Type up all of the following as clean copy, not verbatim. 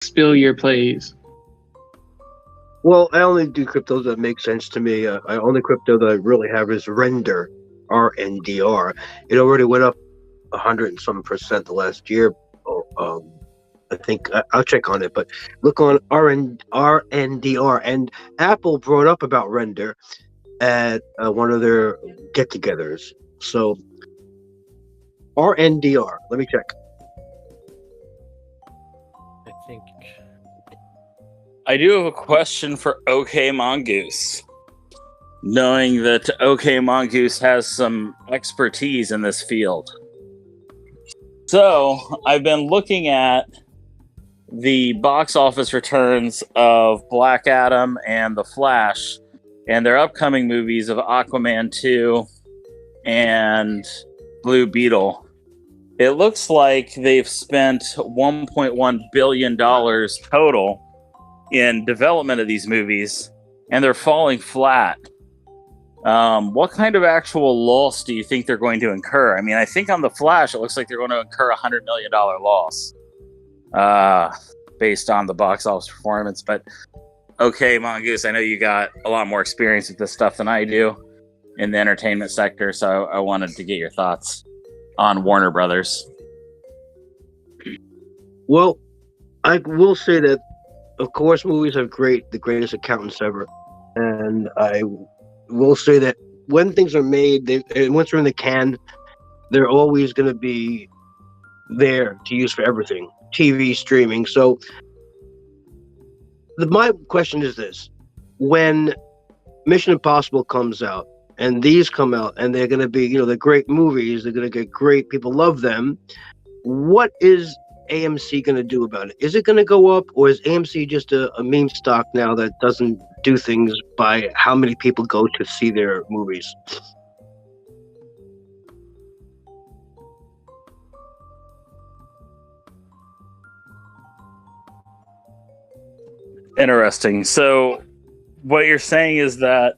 Spill your plays. Well, I only do cryptos that make sense to me. I only crypto that I really have is Render, RNDR. It already went up 100 and some percent the last year. Oh, I think I'll check on it, but look on RNDR. And Apple brought up about Render at one of their get-togethers. So RNDR. Let me check. I think I do have a question for OK Mongoose. Knowing that OK Mongoose has some expertise in this field. So, I've been looking at the box office returns of Black Adam and The Flash and their upcoming movies of Aquaman 2 and Blue Beetle. It looks like they've spent $1.1 billion total in development of these movies, and they're falling flat. What kind of actual loss do you think they're going to incur? I mean, I think on The Flash, it looks like they're going to incur a $100 million loss based on the box office performance. But okay, Mongoose, I know you got a lot more experience with this stuff than I do in the entertainment sector, so I wanted to get your thoughts on Warner Brothers. Well, I will say that, of course, movies have the greatest accountants ever. And I will say that when things are made, and once they're in the can, they're always going to be there to use for everything. TV, streaming. So my question is this. When Mission Impossible comes out, and these come out, and they're going to be, they're great movies, they're going to get great, people love them, what is AMC going to do about it? Is it going to go up, or is AMC just a meme stock now that doesn't do things by how many people go to see their movies? Interesting. So what you're saying is that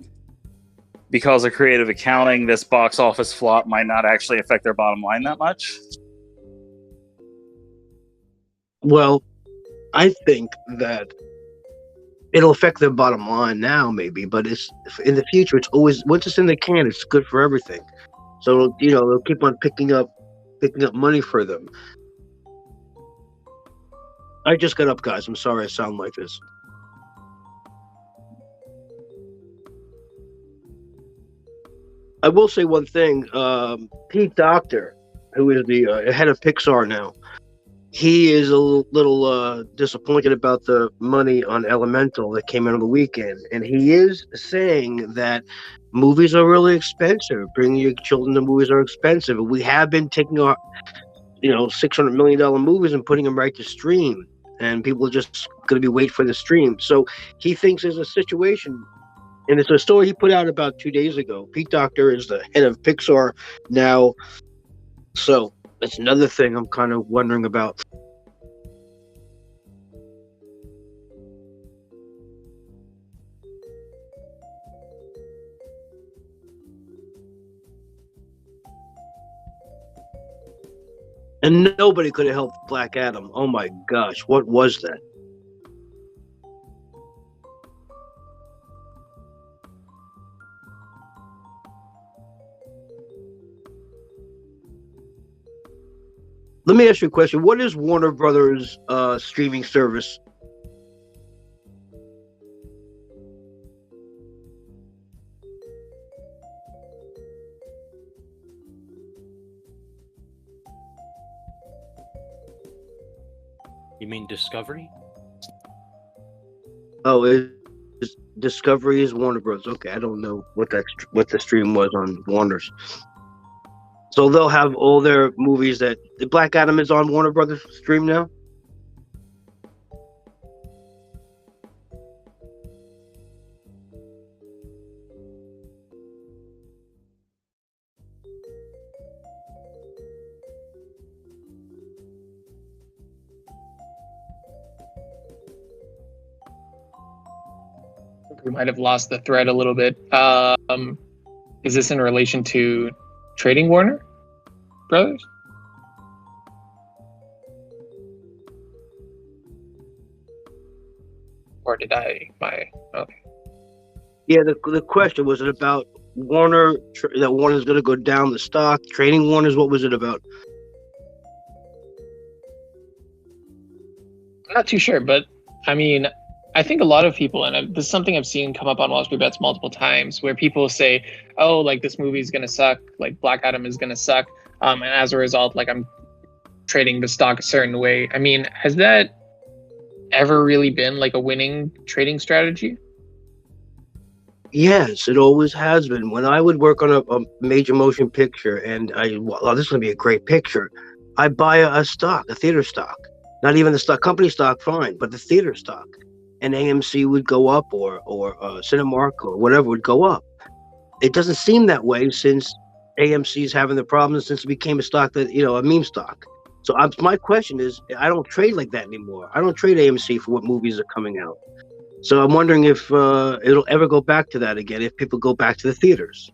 because of creative accounting, this box office flop might not actually affect their bottom line that much? Well, I think that it'll affect their bottom line now, maybe, but it's in the future. It's always, once it's in the can, it's good for everything. So they'll keep on picking up money for them. I just got up, guys. I'm sorry I sound like this. I will say one thing. Pete Docter, who is the head of Pixar now, he is a little disappointed about the money on Elemental that came in on the weekend. And he is saying that movies are really expensive. Bringing your children to movies are expensive. We have been taking our, $600 million movies and putting them right to stream. And people are just going to be waiting for the stream. So he thinks there's a situation. And it's a story he put out about 2 days ago. Pete Docter is the head of Pixar now. So that's another thing I'm kind of wondering about. And nobody could have helped Black Adam. Oh my gosh, what was that? Let me ask you a question. What is Warner Brothers streaming service? You mean Discovery? Oh, Discovery is Warner Bros. Okay, I don't know what the stream was on Warner's. So they'll have all their movies that the Black Adam is on Warner Brothers stream now? We might have lost the thread a little bit. Is this in relation to Trading Warner Brothers? Or did I? Okay. Yeah, the question was it about Warner, that Warner's going to go down the stock, trading Warner's? What was it about? I'm not too sure, but I mean, I think a lot of people, and this is something I've seen come up on Wall Street Bets multiple times, where people say, "Oh, like this movie is gonna suck, like Black Adam is gonna suck," and as a result, like I'm trading the stock a certain way. I mean, has that ever really been like a winning trading strategy? Yes, it always has been. When I would work on a major motion picture and this is going to be a great picture, I buy a stock, a theater stock. Not even the stock, company stock, fine, but the theater stock. And AMC would go up or Cinemark or whatever would go up. It doesn't seem that way since AMC is having the problems since it became a stock that, a meme stock. So my question is, I don't trade like that anymore. I don't trade AMC for what movies are coming out. So I'm wondering if it'll ever go back to that again, if people go back to the theaters.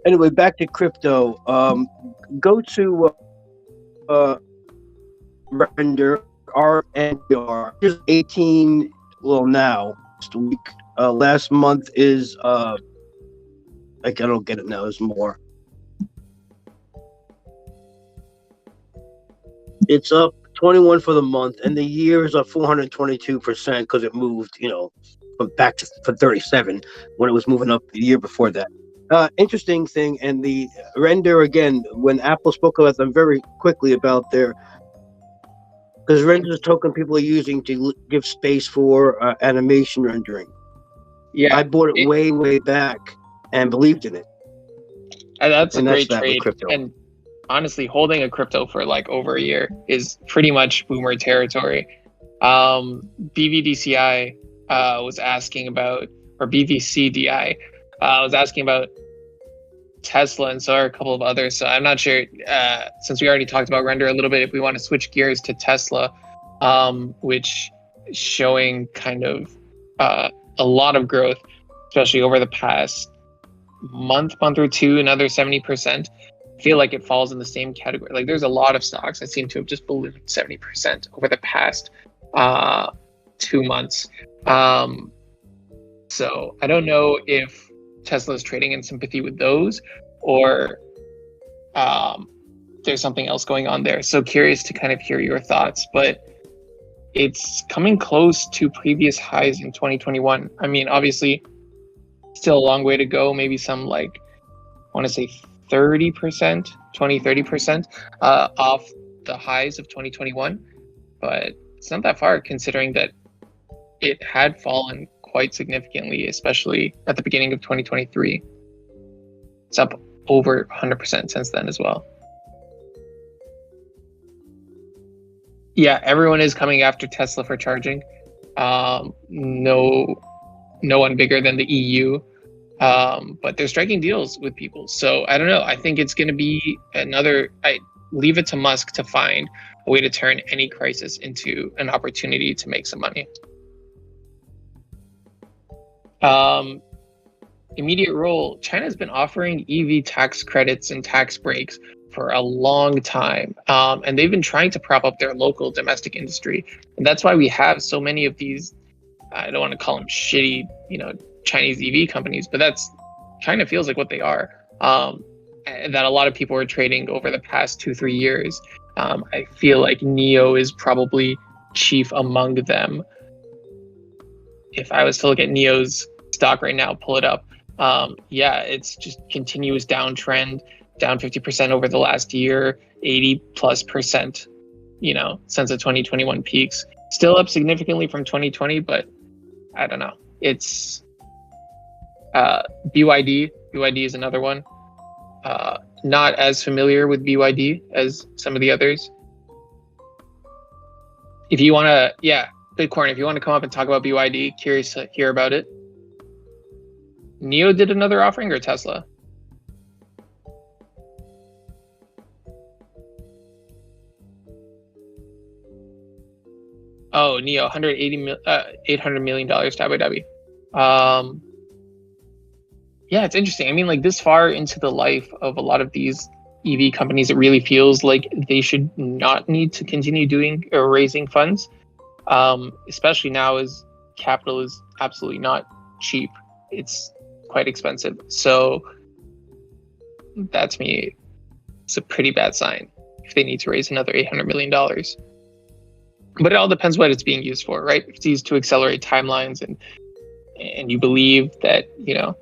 Anyway, back to crypto. Go to Render, RNR. Just 18, well, now, last week. Last month is, I don't get it now, it's more. It's up 21 for the month, and the year is up 422% because it moved, from back to for 37 when it was moving up the year before that. Interesting thing, and the Render again, when Apple spoke about them very quickly about their, because Render is a token people are using to give space for animation rendering. Yeah, I bought it way back and believed in it. That's and a great that with trade. crypto. And honestly, holding a crypto for like over a year is pretty much boomer territory. BVDCI was asking about, or BVCDI was asking about Tesla, and so are a couple of others. So I'm not sure, since we already talked about Render a little bit, if we want to switch gears to Tesla, which is showing kind of a lot of growth, especially over the past month or two, another 70%. I feel like it falls in the same category. Like there's a lot of stocks that seem to have just ballooned 70% over the past 2 months. So I don't know if Tesla is trading in sympathy with those, or there's something else going on there. So curious to kind of hear your thoughts, but it's coming close to previous highs in 2021. I mean, obviously, still a long way to go. Maybe some I want to say 30%, 30% off the highs of 2021, but it's not that far considering that it had fallen quite significantly, especially at the beginning of 2023. It's up over 100% since then as well. Yeah, everyone is coming after Tesla for charging. No one bigger than the EU, but they're striking deals with people. So I don't know. I think it's going to be I leave it to Musk to find a way to turn any crisis into an opportunity to make some money. Immediate role. China's been offering EV tax credits and tax breaks for a long time. And they've been trying to prop up their local domestic industry. And that's why we have so many of these, I don't want to call them shitty, Chinese EV companies, but that's kind of feels like what they are. And that a lot of people are trading over the past 2-3 years. I feel like NIO is probably chief among them. If I was to look at NIO's stock right now, pull it up. It's just continuous downtrend, down 50% over the last year, 80+%, since the 2021 peaks. Still up significantly from 2020, but I don't know. It's BYD. BYD is another one. Not as familiar with BYD as some of the others. If you want to, Bitcoin, if you want to come up and talk about BYD, curious to hear about it. NIO did another offering, or Tesla? Oh, Neo, $800 million to Abu Dhabi. Yeah, it's interesting. I mean, like this far into the life of a lot of these EV companies, it really feels like they should not need to continue doing or raising funds, especially now as capital is absolutely not cheap. It's quite expensive. So that to me is a pretty bad sign if they need to raise another $800 million. But it all depends what it's being used for, right? If it's used to accelerate timelines and you believe that, you know,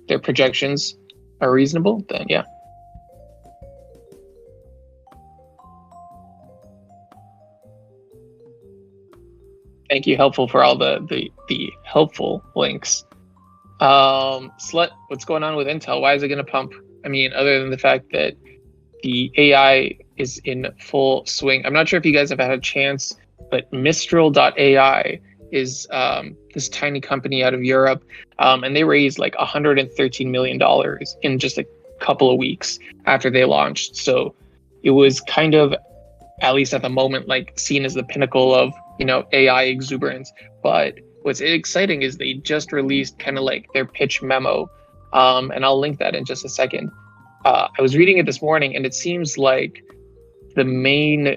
their projections are reasonable, then yeah. Thank you, helpful, for all the helpful links. Slut, what's going on with Intel? Why is it going to pump? I mean, other than the fact that the AI is in full swing. I'm not sure if you guys have had a chance, but Mistral.ai is this tiny company out of Europe, and they raised like $113 million in just a couple of weeks after they launched. So it was kind of, at least at the moment, like seen as the pinnacle of, you know, AI exuberance. But what's exciting is they just released kind of like their pitch memo, and I'll link that in just a second. I was reading it this morning, and it seems like the main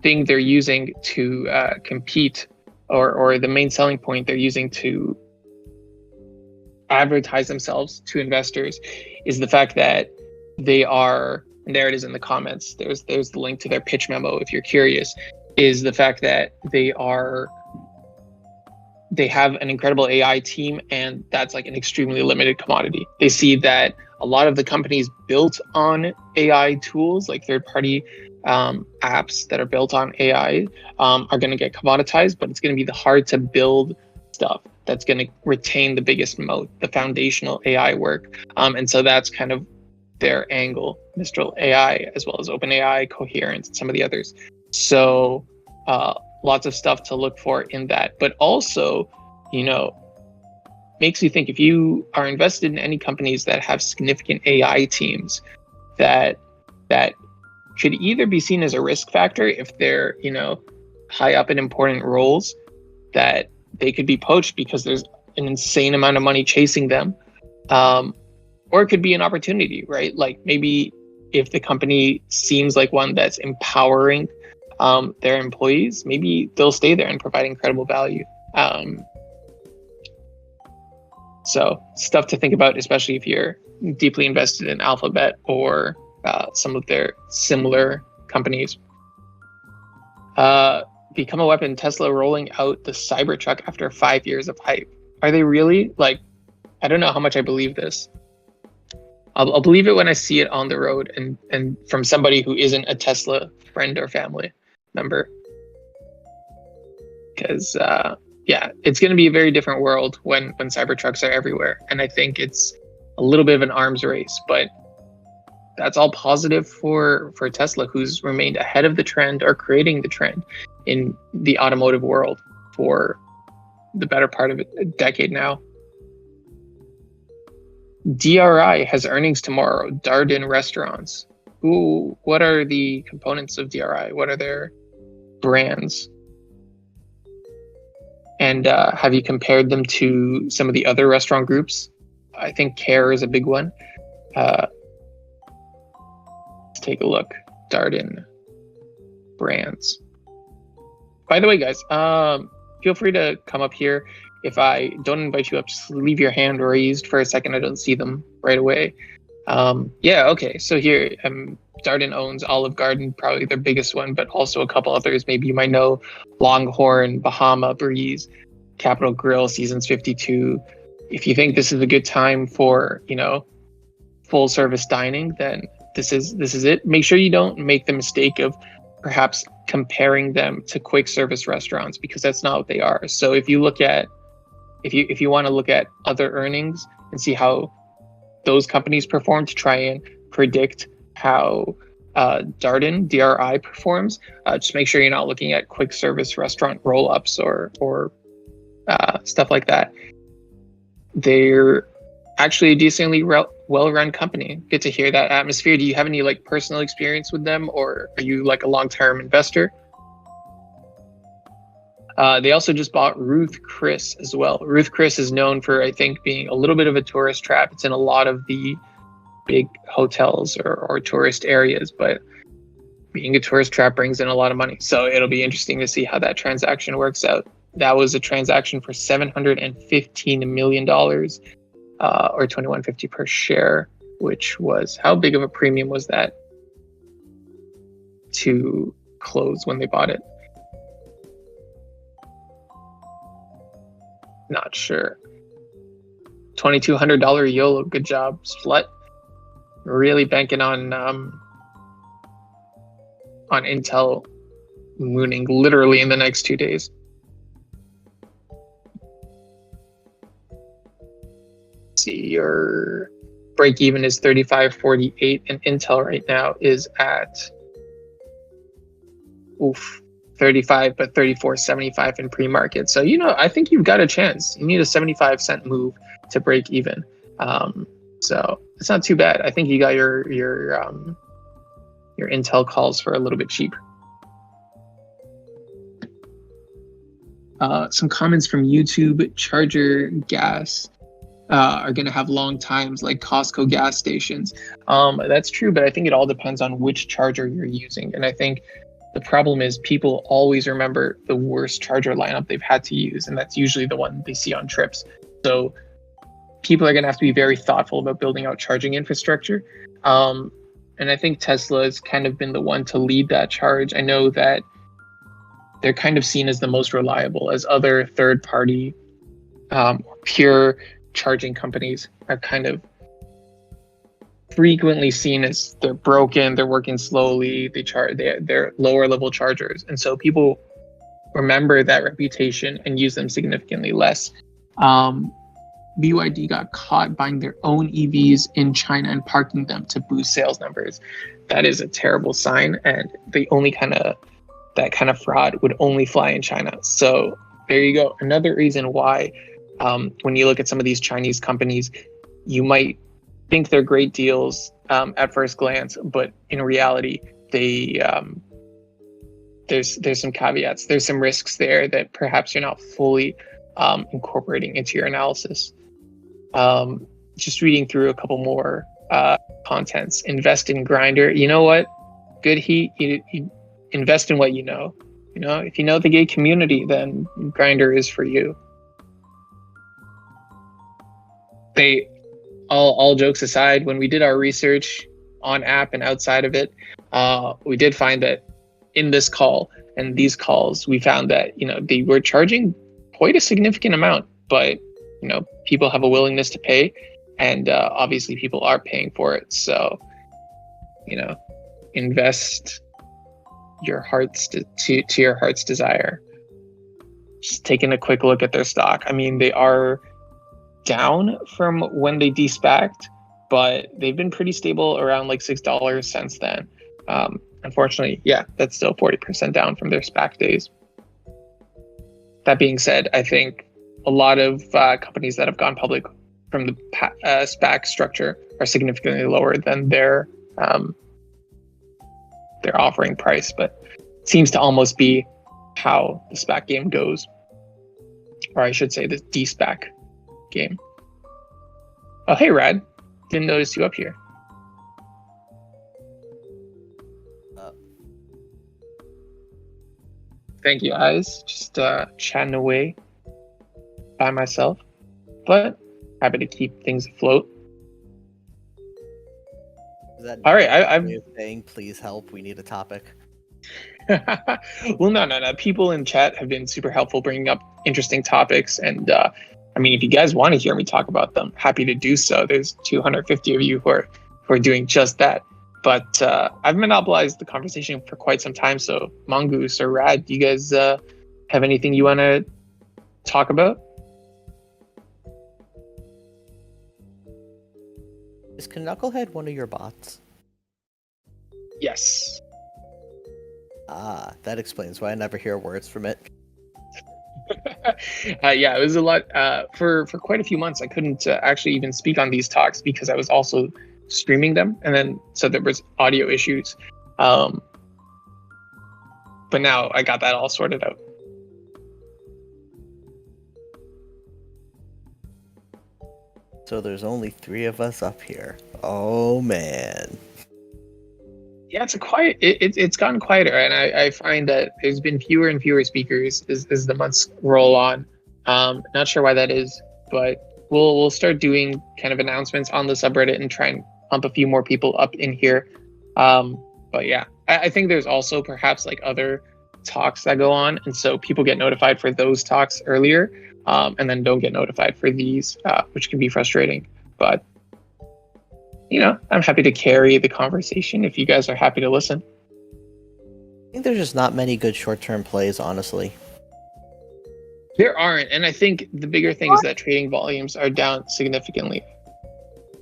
thing they're using to compete, or the main selling point they're using to advertise themselves to investors, is the fact that they are, and there it is in the comments, there's the link to their pitch memo if you're curious, is the fact that they have an incredible AI team, and that's like an extremely limited commodity. They see that a lot of the companies built on AI tools, like third-party apps that are built on AI, are going to get commoditized, but it's going to be the hard to build stuff that's going to retain the biggest moat, the foundational AI work. And so that's kind of their angle, Mistral AI, as well as OpenAI, Coherent, and some of the others. So lots of stuff to look for in that. But also, you know, makes you think, if you are invested in any companies that have significant AI teams, that should either be seen as a risk factor if they're, you know, high up in important roles, that they could be poached because there's an insane amount of money chasing them, or it could be an opportunity, right? Like maybe if the company seems like one that's empowering their employees, maybe they'll stay there and provide incredible value. So stuff to think about, especially if you're deeply invested in Alphabet or some of their similar companies. Become a weapon, Tesla rolling out the Cybertruck after 5 years of hype. Are they really? Like, I don't know how much I believe this. I'll believe it when I see it on the road and from somebody who isn't a Tesla friend or family member. Because yeah, it's going to be a very different world when Cybertrucks are everywhere. And I think it's a little bit of an arms race, but that's all positive for Tesla, who's remained ahead of the trend or creating the trend in the automotive world for the better part of a decade now. DRI has earnings tomorrow, Darden Restaurants. Ooh, what are the components of DRI? What are their brands? And have you compared them to some of the other restaurant groups? I think Care is a big one. Let's take a look. Darden brands. By the way, guys, feel free to come up here. If I don't invite you up, just leave your hand raised for a second. I don't see them right away. Yeah, okay. So here, Darden owns Olive Garden, probably their biggest one, but also a couple others. Maybe you might know Longhorn, Bahama Breeze, Capital Grill, Seasons 52. If you think this is a good time for, you know, full service dining, then this is it. Make sure you don't make the mistake of perhaps comparing them to quick service restaurants, because that's not what they are. So if you look at, if you want to look at other earnings and see how those companies perform to try and predict how Darden, DRI, performs, just make sure you're not looking at quick service restaurant roll-ups or stuff like that. They're actually a decently well-run company. Good to hear that. Atmosphere, do you have any like personal experience with them, or are you like a long-term investor? They also just bought Ruth Chris as well. Ruth Chris is known for, I think, being a little bit of a tourist trap. It's in a lot of the big hotels or tourist areas, but being a tourist trap brings in a lot of money. So it'll be interesting to see how that transaction works out. That was a transaction for $715 million, or $21.50 per share, which was, how big of a premium was that to close when they bought it? Not sure. $2,200 YOLO. Good job, Slut. Really banking on Intel mooning literally in the next 2 days. See, your break even is 35.48, and Intel right now is at 35, but 34.75 in pre-market. So, I think you've got a chance. You need a 75-cent move to break even. So it's not too bad. I think you got your Intel calls for a little bit cheap. Some comments from YouTube. Charger gas are going to have long times like Costco gas stations. That's true, but I think it all depends on which charger you're using. And I think the problem is people always remember the worst charger lineup they've had to use, and that's usually the one they see on trips. So people are going to have to be very thoughtful about building out charging infrastructure. And I think Tesla has kind of been the one to lead that charge. I know that they're kind of seen as the most reliable, as other third-party pure charging companies are kind of frequently seen as they're broken, they're working slowly, they're lower level chargers. And so people remember that reputation and use them significantly less. BYD got caught buying their own EVs in China and parking them to boost sales numbers. That is a terrible sign, and that kind of fraud would only fly in China. So there you go. Another reason why when you look at some of these Chinese companies, you might think they're great deals at first glance, but in reality, there's some caveats. There's some risks there that perhaps you're not fully incorporating into your analysis. Just reading through a couple more contents. Invest in Grindr. You know what? Good heat. You invest in what you know. If you know the gay community, then Grindr is for you. All jokes aside, when we did our research on app and outside of it, we did find that in this call and these calls, we found that they were charging quite a significant amount, but people have a willingness to pay, and obviously people are paying for it. So invest your heart's to your heart's desire. Just taking a quick look at their stock. I mean, they are down from when they de-SPAC'd, but they've been pretty stable around like $6 since then. Unfortunately, that's still 40% down from their SPAC days. That being said, I think a lot of companies that have gone public from the SPAC structure are significantly lower than their offering price, but it seems to almost be how the SPAC game goes, or I should say the de-SPAC game. Oh, hey, Rad. Didn't notice you up here. Thank you, guys. Just chatting away by myself, but happy to keep things afloat. Is that all right? I'm saying, please help. We need a topic. Well, no. People in chat have been super helpful, bringing up interesting topics, and I mean, if you guys want to hear me talk about them, happy to do so. There's 250 of you who are doing just that. But I've monopolized the conversation for quite some time. So Mongoose or Rad, do you guys have anything you want to talk about? Is Knucklehead one of your bots? Yes. Ah, that explains why I never hear words from it. It was a lot. For quite a few months, I couldn't actually even speak on these talks because I was also streaming them, and then so there was audio issues. But now I got that all sorted out. So there's only 3 of us up here. Oh man. Yeah, it's a quiet. It's gotten quieter, and I find that there's been fewer and fewer speakers as the months roll on. Not sure why that is, but we'll start doing kind of announcements on the subreddit and try and pump a few more people up in here. But yeah, I think there's also perhaps like other talks that go on, and so people get notified for those talks earlier, and then don't get notified for these, which can be frustrating. But I'm happy to carry the conversation if you guys are happy to listen. I think there's just not many good short-term plays, honestly. There aren't, and I think the bigger thing is that trading volumes are down significantly.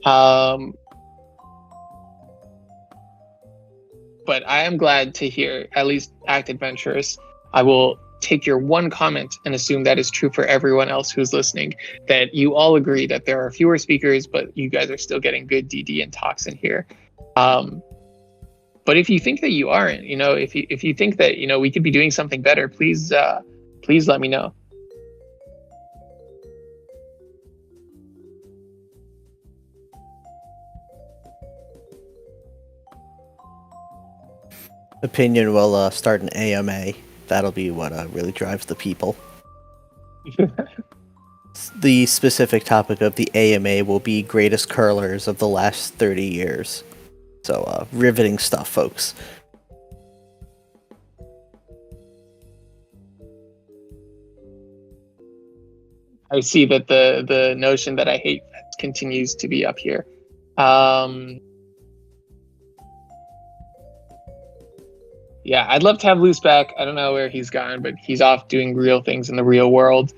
But I am glad to hear, at least Act Adventurous, I will take your one comment and assume that is true for everyone else who's listening, that you all agree that there are fewer speakers, but you guys are still getting good DD and talks in here. But if you think that you aren't, if you think that, we could be doing something better, please let me know. Opinion will start an AMA. That'll be what really drives the people. The specific topic of the AMA will be greatest curlers of the last 30 years. So, riveting stuff, folks. I see that the notion that I hate continues to be up here. Yeah, I'd love to have Luce back. I don't know where he's gone, but he's off doing real things in the real world.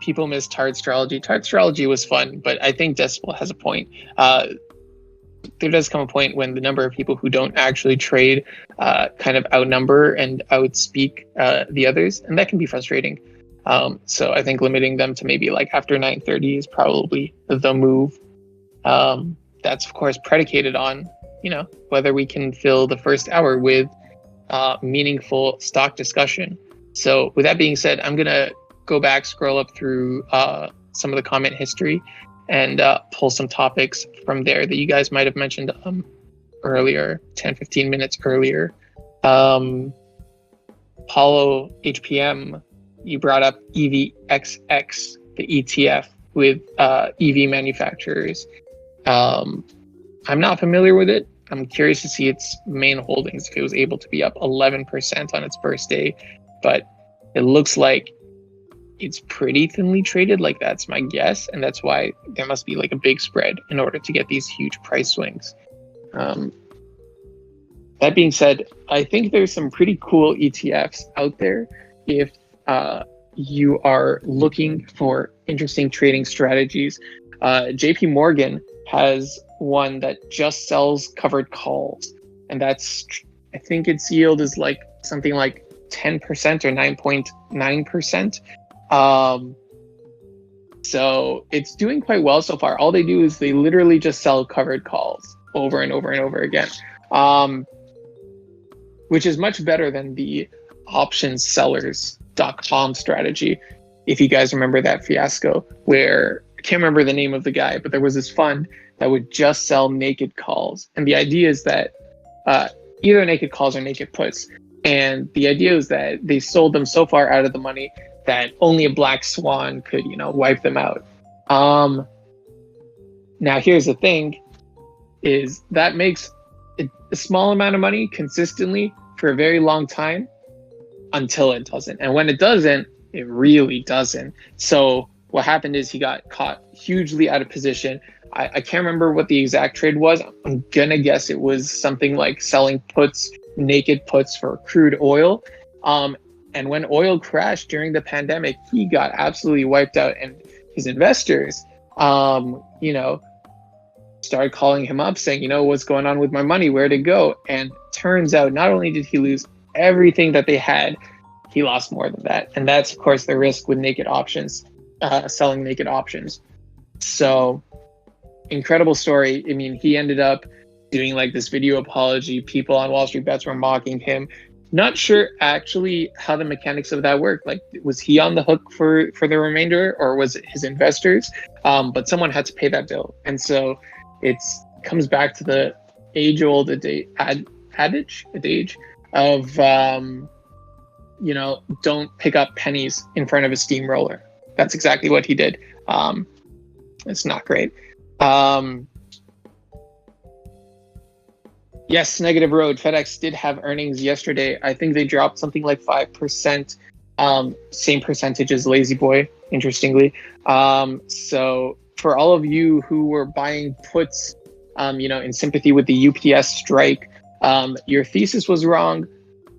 People miss Tardstrology. Tardstrology was fun, but I think Decibel has a point. There does come a point when the number of people who don't actually trade kind of outnumber and outspeak the others, and that can be frustrating. So I think limiting them to maybe like after 9:30 is probably the move. That's of course predicated on, whether we can fill the first hour with meaningful stock discussion. So with that being said, I'm gonna go back, scroll up through some of the comment history, and pull some topics from there that you guys might have mentioned earlier, 10-15 minutes earlier. Paulo HPM, you brought up EVXX, the ETF with EV manufacturers. I'm not familiar with it. I'm curious to see its main holdings, if it was able to be up 11% on its first day, but it looks like it's pretty thinly traded. Like, that's my guess, and that's why there must be like a big spread in order to get these huge price swings. That being said, I think there's some pretty cool ETFs out there if you are looking for interesting trading strategies. JP Morgan has one that just sells covered calls, and that's, I think its yield is like something like 10% or 9.9%. So it's doing quite well so far. All they do is they literally just sell covered calls over and over and over again, which is much better than the optionsellers.com strategy. If you guys remember that fiasco, where I can't remember the name of the guy, but there was this fund that would just sell naked calls. And the idea is that either naked calls or naked puts. And the idea is that they sold them so far out of the money that only a black swan could, wipe them out. Now, here's the thing, is that makes a small amount of money consistently for a very long time until it doesn't. And when it doesn't, it really doesn't. So what happened is he got caught hugely out of position. I can't remember what the exact trade was. I'm gonna guess it was something like selling puts, naked puts for crude oil. And when oil crashed during the pandemic, he got absolutely wiped out, and his investors, started calling him up saying, what's going on with my money? Where'd it go? And turns out not only did he lose everything that they had, he lost more than that. And that's, of course, the risk with naked options, selling naked options. So incredible story. I mean, he ended up doing like this video apology. People on WallStreetBets were mocking him. Not sure actually how the mechanics of that work. Like, was he on the hook for the remainder, or was it his investors? But someone had to pay that bill, and so it comes back to the age-old adage of don't pick up pennies in front of a steamroller. That's exactly what he did. It's not great. Yes, negative road. FedEx did have earnings yesterday. I think they dropped something like 5%, same percentage as Lazy Boy, interestingly. So for all of you who were buying puts, in sympathy with the UPS strike, your thesis was wrong,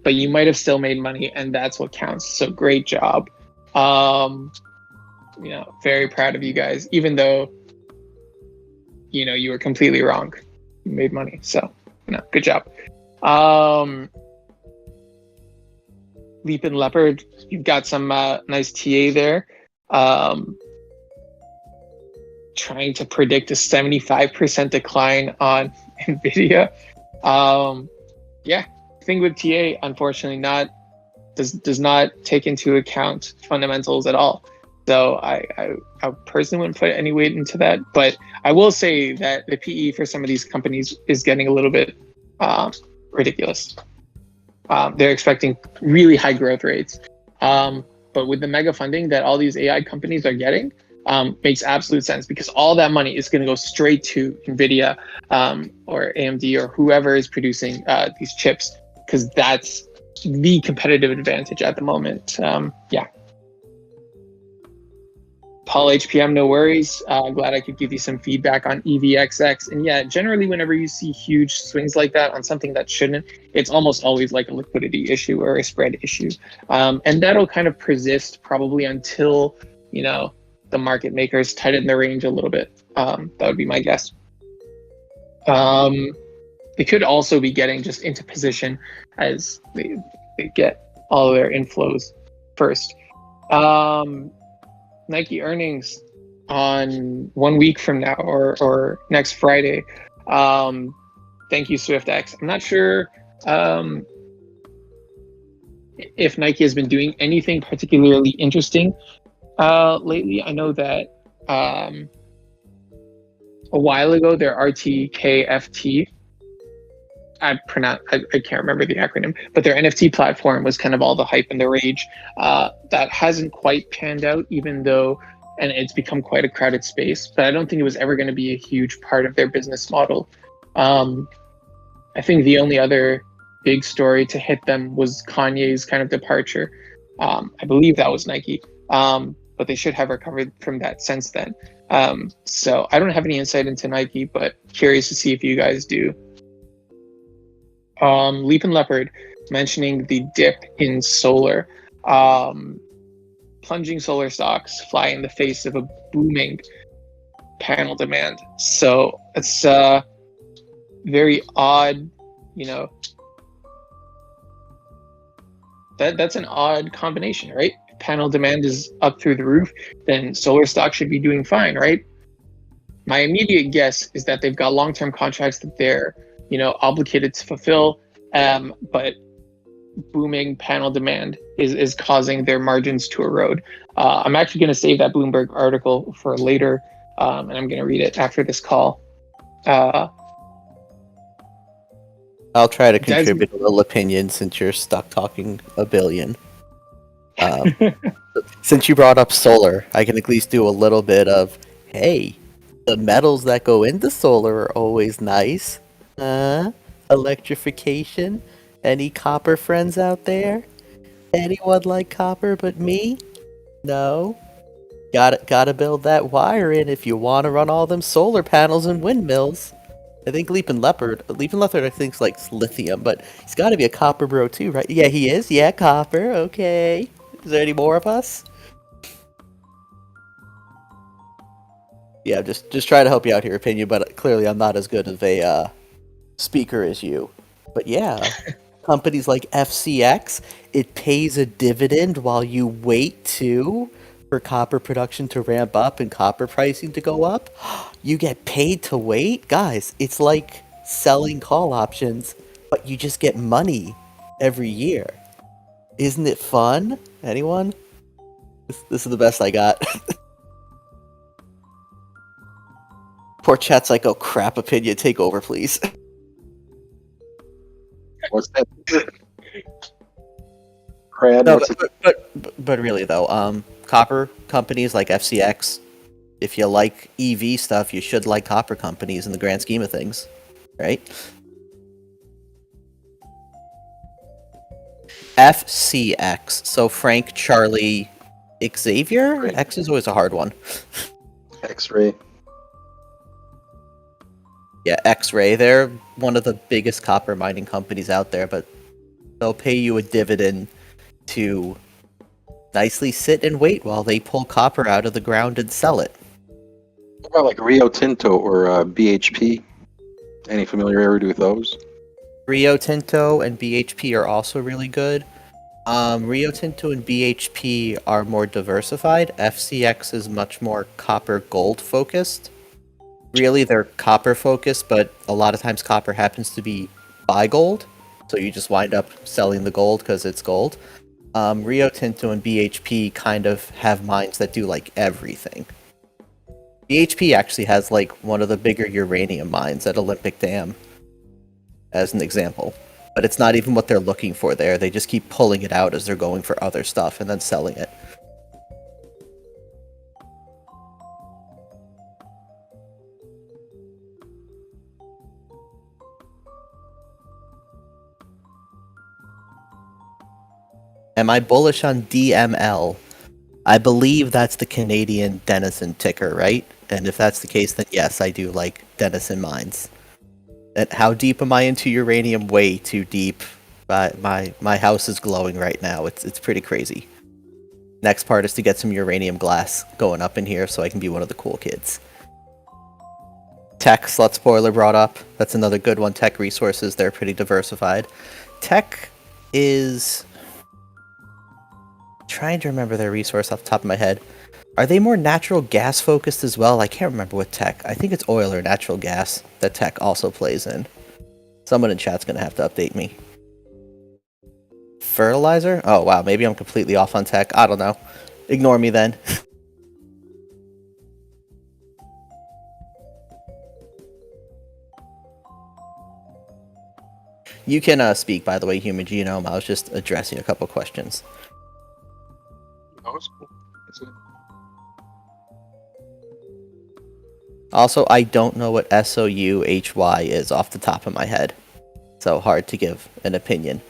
but you might have still made money, and that's what counts. So great job. Very proud of you guys, even though, you were completely wrong. You made money, so. No, good job. Leap and Leopard, you've got some nice TA there. Trying to predict a 75% decline on NVIDIA. Thing with TA, unfortunately, does not take into account fundamentals at all. So I personally wouldn't put any weight into that, but I will say that the PE for some of these companies is getting a little bit ridiculous. They're expecting really high growth rates, but with the mega funding that all these AI companies are getting, makes absolute sense, because all that money is going to go straight to NVIDIA or AMD or whoever is producing these chips, because that's the competitive advantage at the moment. Paul HPM, no worries. Glad I could give you some feedback on EVXX. And yeah, generally, whenever you see huge swings like that on something that shouldn't, it's almost always like a liquidity issue or a spread issue. And that'll kind of persist probably until, the market makers tighten the range a little bit. That would be my guess. They could also be getting just into position as they get all of their inflows first. Nike earnings on 1 week from now or next Friday. Thank you, SwiftX. I'm not sure if Nike has been doing anything particularly interesting lately. I know that a while ago their RTKFT, I can't remember the acronym, but their NFT platform was kind of all the hype and the rage. That hasn't quite panned out, even though, and it's become quite a crowded space, but I don't think it was ever going to be a huge part of their business model. I think the only other big story to hit them was Kanye's kind of departure. I believe that was Nike, but they should have recovered from that since then. So I don't have any insight into Nike, but curious to see if you guys do. Leap and Leopard mentioning the dip in solar. Plunging solar stocks fly in the face of a booming panel demand. So it's very odd, that's an odd combination, right? If panel demand is up through the roof, then solar stocks should be doing fine, right? My immediate guess is that they've got long-term contracts that they're obligated to fulfill, but booming panel demand is causing their margins to erode. I'm actually going to save that Bloomberg article for later, and I'm going to read it after this call. I'll try to contribute a little opinion since you're stuck talking a billion. Since you brought up solar, I can at least do a little bit of, hey, the metals that go into solar are always nice. Electrification? Any copper friends out there? Anyone like copper but me? No? Gotta build that wire in if you want to run all them solar panels and windmills. I think Leap and Leopard I think is like lithium, but he's gotta be a copper bro too, right? Yeah, he is. Yeah, copper. Okay. Is there any more of us? Yeah, just try to help you out here, opinion, but clearly I'm not as good of a speaker as you. But yeah, companies like FCX, it pays a dividend while you wait for copper production to ramp up and copper pricing to go up. You get paid to wait? Guys, it's like selling call options, but you just get money every year. Isn't it fun? Anyone? This is the best I got. Poor chat's like, oh crap, opinion, take over, please. What's that? Crad, No, what's it? but really though, copper companies like FCX, if you like EV stuff, you should like copper companies in the grand scheme of things, right? FCX, so Frank, Charlie, Xavier? Right. X is always a hard one. X-ray. Yeah, X-Ray, they're one of the biggest copper mining companies out there, but they'll pay you a dividend to nicely sit and wait while they pull copper out of the ground and sell it. What about like Rio Tinto or BHP? Any familiarity with those? Rio Tinto and BHP are also really good. Rio Tinto and BHP are more diversified. FCX is much more copper gold focused. Really, they're copper focused, but a lot of times copper happens to be buy gold, so you just wind up selling the gold because it's gold. Rio Tinto and BHP kind of have mines that do like everything. BHP actually has like one of the bigger uranium mines at Olympic Dam, as an example. But it's not even what they're looking for there. They just keep pulling it out as they're going for other stuff and then selling it. Am I bullish on DML? I believe that's the Canadian Denison ticker, right? And if that's the case, then yes, I do like Denison mines. And how deep am I into uranium? Way too deep. My house is glowing right now. It's pretty crazy. Next part is to get some uranium glass going up in here so I can be one of the cool kids. Tech, Slut Spoiler brought up. That's another good one. Tech resources, they're pretty diversified. Tech is... trying to remember their resource off the top of my head. Are they more natural gas focused as well? I can't remember with Tech. I think it's oil or natural gas that Tech also plays in. Someone in chat's gonna have to update me. Fertilizer? Oh wow, maybe I'm completely off on Tech. I don't know. Ignore me then. You can speak, by the way, Human Genome. I was just addressing a couple questions. Oh, it's cool. It's good. Also, I don't know what SOUHY is off the top of my head, so hard to give an opinion.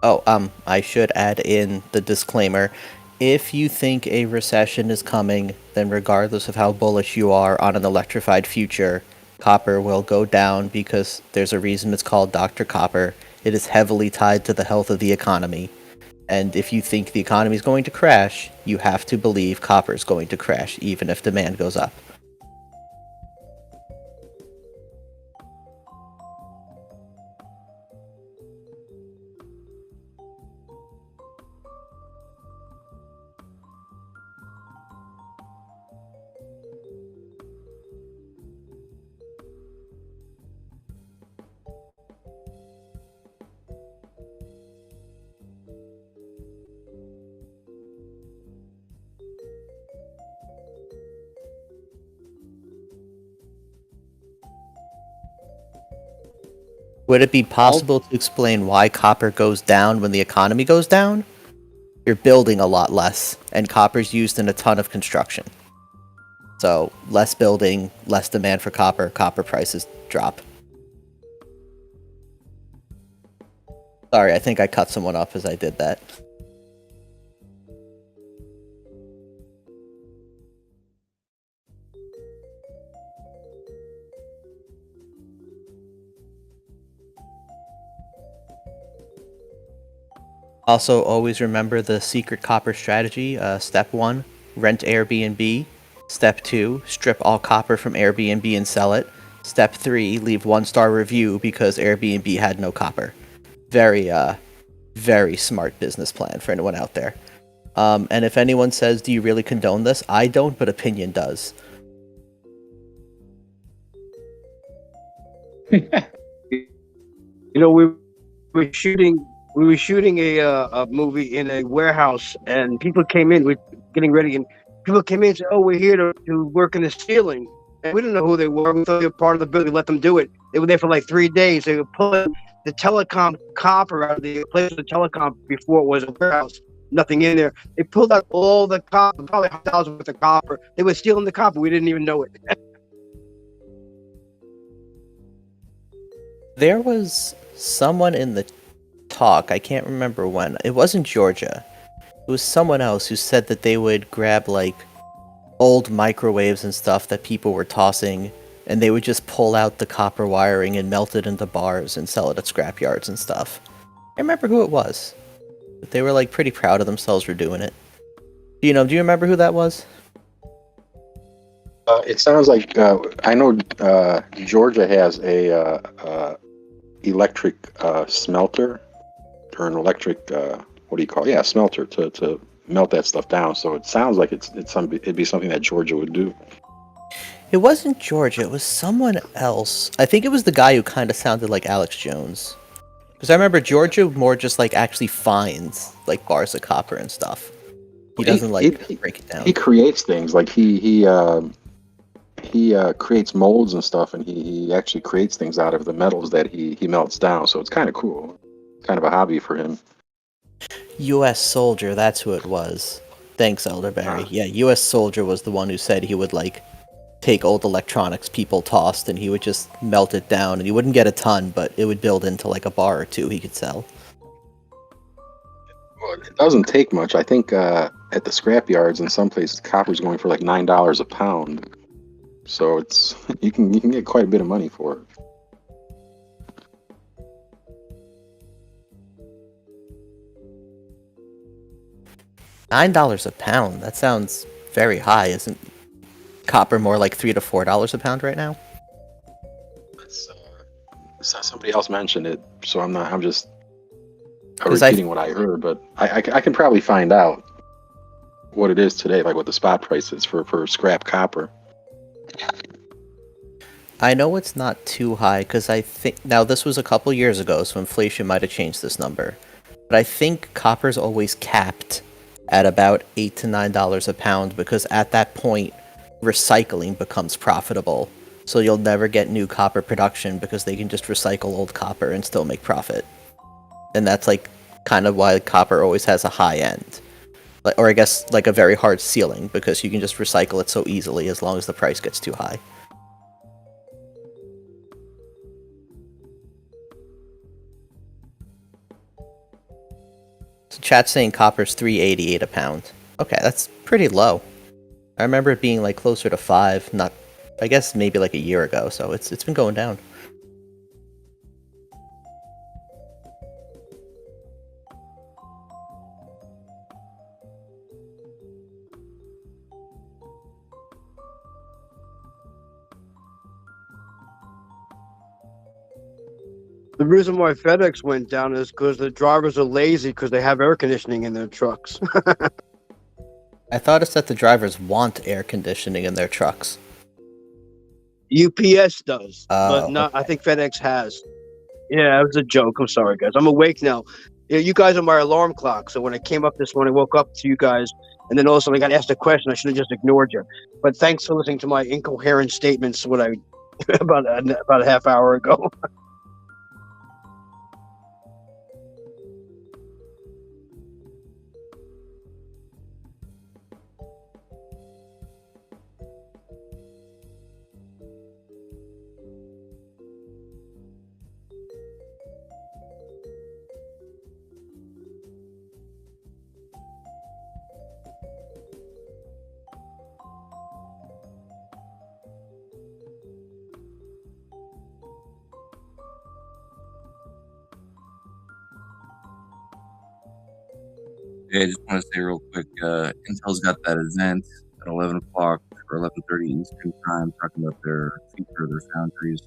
Oh, I should add in the disclaimer. If you think a recession is coming, then regardless of how bullish you are on an electrified future, copper will go down because there's a reason it's called Dr. Copper. It is heavily tied to the health of the economy. And if you think the economy is going to crash, you have to believe copper is going to crash, even if demand goes up. Would it be possible to explain why copper goes down when the economy goes down? You're building a lot less, and copper's used in a ton of construction. So, less building, less demand for copper, copper prices drop. Sorry, I think I cut someone up as I did that. Also, always remember the secret copper strategy. Step 1, rent Airbnb. Step 2, strip all copper from Airbnb and sell it. Step 3, leave 1-star review because Airbnb had no copper. Very, very smart business plan for anyone out there. And if anyone says, do you really condone this? I don't, but opinion does. You know, were shooting a movie in a warehouse, and people came in. We're getting ready, and people came in and said, "Oh, we're here to work in the ceiling." And we didn't know who they were. We thought they were part of the building. Let them do it. They were there for like 3 days. They were pulling the telecom copper out of the place of the telecom before it was a warehouse. Nothing in there. They pulled out all the copper, probably $100 worth of copper. They were stealing the copper. We didn't even know it. There was someone in the talk, I can't remember when. It wasn't Georgia. It was someone else who said that they would grab, like, old microwaves and stuff that people were tossing, and they would just pull out the copper wiring and melt it into bars and sell it at scrapyards and stuff. I remember who it was. But they were, like, pretty proud of themselves for doing it. Do you remember who that was? It sounds like I know Georgia has a electric smelter or an electric what do you call it? Yeah, smelter to melt that stuff down. So it sounds like it'd be something that Georgia would do. It wasn't Georgia, it was someone else. I think it was the guy who kind of sounded like Alex Jones. Because I remember Georgia more just like actually finds like bars of copper and stuff. He doesn't break it down. He creates things like he creates molds and stuff, and he actually creates things out of the metals that he melts down. So it's kind of cool, kind of a hobby for him. U.S. Soldier, that's who it was. Thanks, Elderberry. Yeah, U.S. Soldier was the one who said he would like take old electronics people tossed and he would just melt it down, and he wouldn't get a ton, but it would build into like a bar or two he could sell. Well, it doesn't take much. I think at the scrap yards in some places, copper's going for like $9 a pound. So it's you can get quite a bit of money for it. $9 a pound. That sounds very high. Isn't copper more like $3 to $4 a pound right now? Somebody else mentioned it, so I'm just repeating what I heard. But I can probably find out what it is today, like what the spot price is for scrap copper. I know it's not too high because I think now this was a couple years ago, so inflation might have changed this number. But I think copper's always capped at about $8 to $9 a pound because at that point, recycling becomes profitable. So you'll never get new copper production because they can just recycle old copper and still make profit. And that's like kind of why copper always has a high end. Or I guess like a very hard ceiling because you can just recycle it so easily as long as the price gets too high. So chat's saying copper's $3.88 a pound. Okay, that's pretty low. I remember it being like closer to $5, not, I guess maybe like a year ago, so it's been going down. The reason why FedEx went down is because the drivers are lazy because they have air conditioning in their trucks. I thought it's that the drivers want air conditioning in their trucks. UPS does, but Okay. not. I think FedEx has. Yeah, it was a joke. I'm sorry, guys. I'm awake now. Yeah, you guys are my alarm clock. So when I came up this morning, I woke up to you guys, and then also I got asked a question. I should have just ignored you. But thanks for listening to my incoherent statements. What I about a half hour ago. Yeah, I just want to say real quick, Intel's got that event at 11 o'clock for 11:30 Eastern Time, talking about their future of their foundries.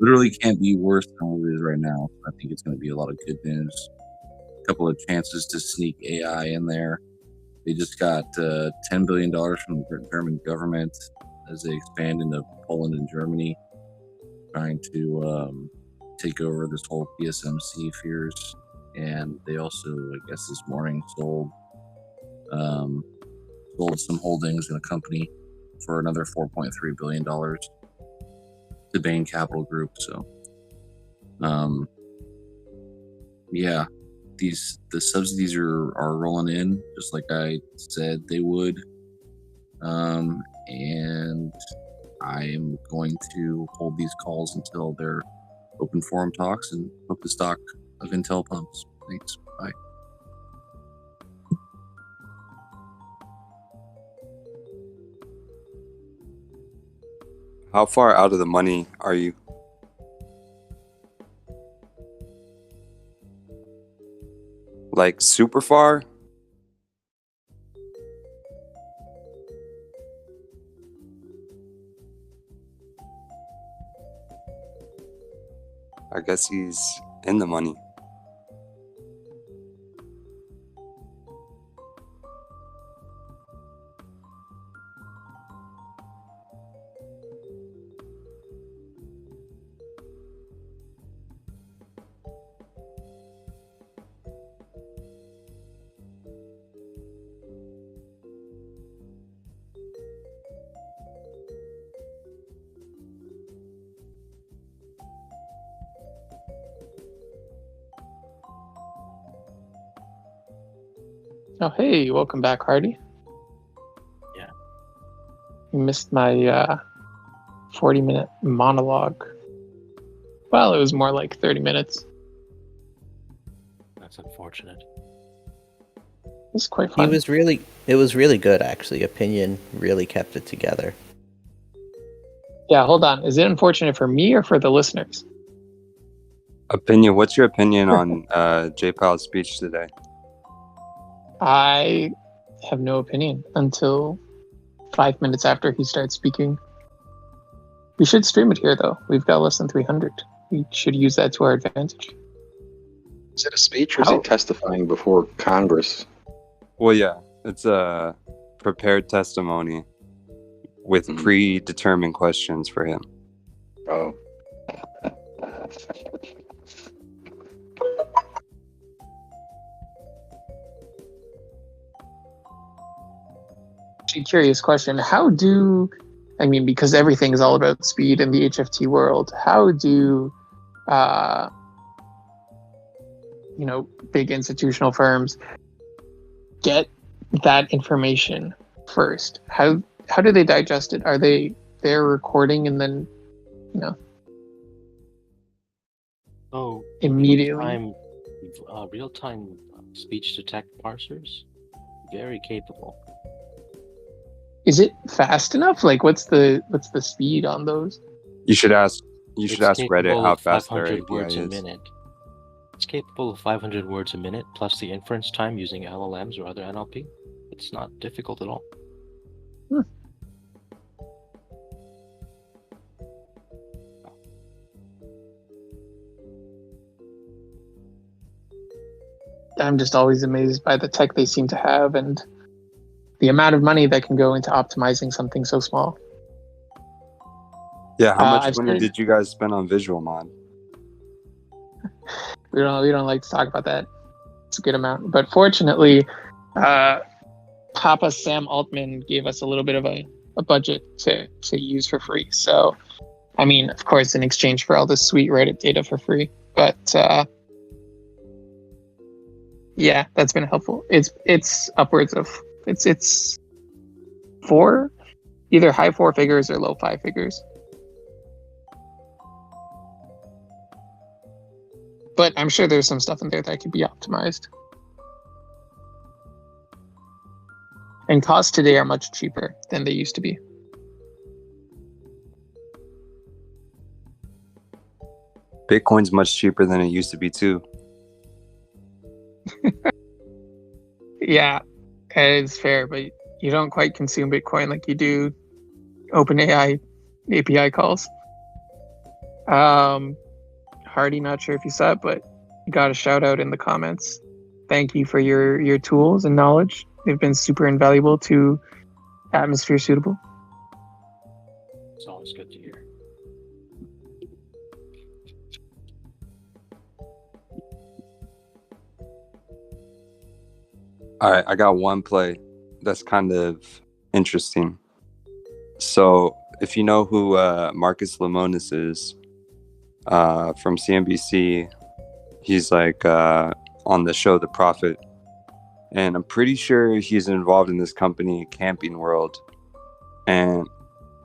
Literally can't be worse than what it is right now. I think it's going to be a lot of good news. A couple of chances to sneak AI in there. They just got $10 billion from the German government as they expand into Poland and Germany, trying to take over this whole TSMC fears. And they also, I guess, this morning sold some holdings in a company for another $4.3 billion to Bain Capital Group. So, yeah, the subsidies are rolling in just like I said they would, and I am going to hold these calls until they're open forum talks and hope the stock of Intel pumps. Thanks. Bye. How far out of the money are you? Like super far? I guess he's in the money. Oh, hey, welcome back, Hardy. Yeah. You missed my 40-minute monologue. Well, it was more like 30 minutes. That's unfortunate. It was quite fun. It was really good, actually. Opinion really kept it together. Yeah, hold on. Is it unfortunate for me or for the listeners? Opinion. What's your opinion on J Powell's speech today? I have no opinion until 5 minutes after he starts speaking. We should stream it here, though. We've got less than 300. We should use that to our advantage. Is it a speech or is he testifying before Congress? Well, yeah, it's a prepared testimony with predetermined questions for him. Oh. Curious question. Because everything is all about speed in the HFT world, how do big institutional firms get that information first? How do they digest it? Are they're recording and then immediately real-time speech to text parsers, very capable. Is it fast enough? Like, what's the speed on those? You should ask Reddit how fast their 500 API words a is. minute. It's capable of 500 words a minute plus the inference time using LLMs or other NLP. It's not difficult at all. I'm just always amazed by the tech they seem to have and the amount of money that can go into optimizing something so small. Yeah, how much money did you guys spend on Visual Mod? We don't like to talk about that. It's a good amount, but fortunately, Papa Sam Altman gave us a little bit of a budget to use for free. So, I mean, of course, in exchange for all this sweet Reddit data for free, but yeah, that's been helpful. It's upwards of it's either high 4 figures or low 5 figures. But I'm sure there's some stuff in there that could be optimized. And costs today are much cheaper than they used to be. Bitcoin's much cheaper than it used to be too. Yeah, it's fair, but you don't quite consume Bitcoin like you do OpenAI API calls. Hardy, not sure if you saw it, but you got a shout out in the comments. Thank you for your tools and knowledge. They've been super invaluable to Atmosphere Suitable. It's always good to hear. All right, I got one play that's kind of interesting. So, if you know who Marcus Lemonis is from CNBC, he's like on the show The Prophet, and I'm pretty sure he's involved in this company, Camping World. And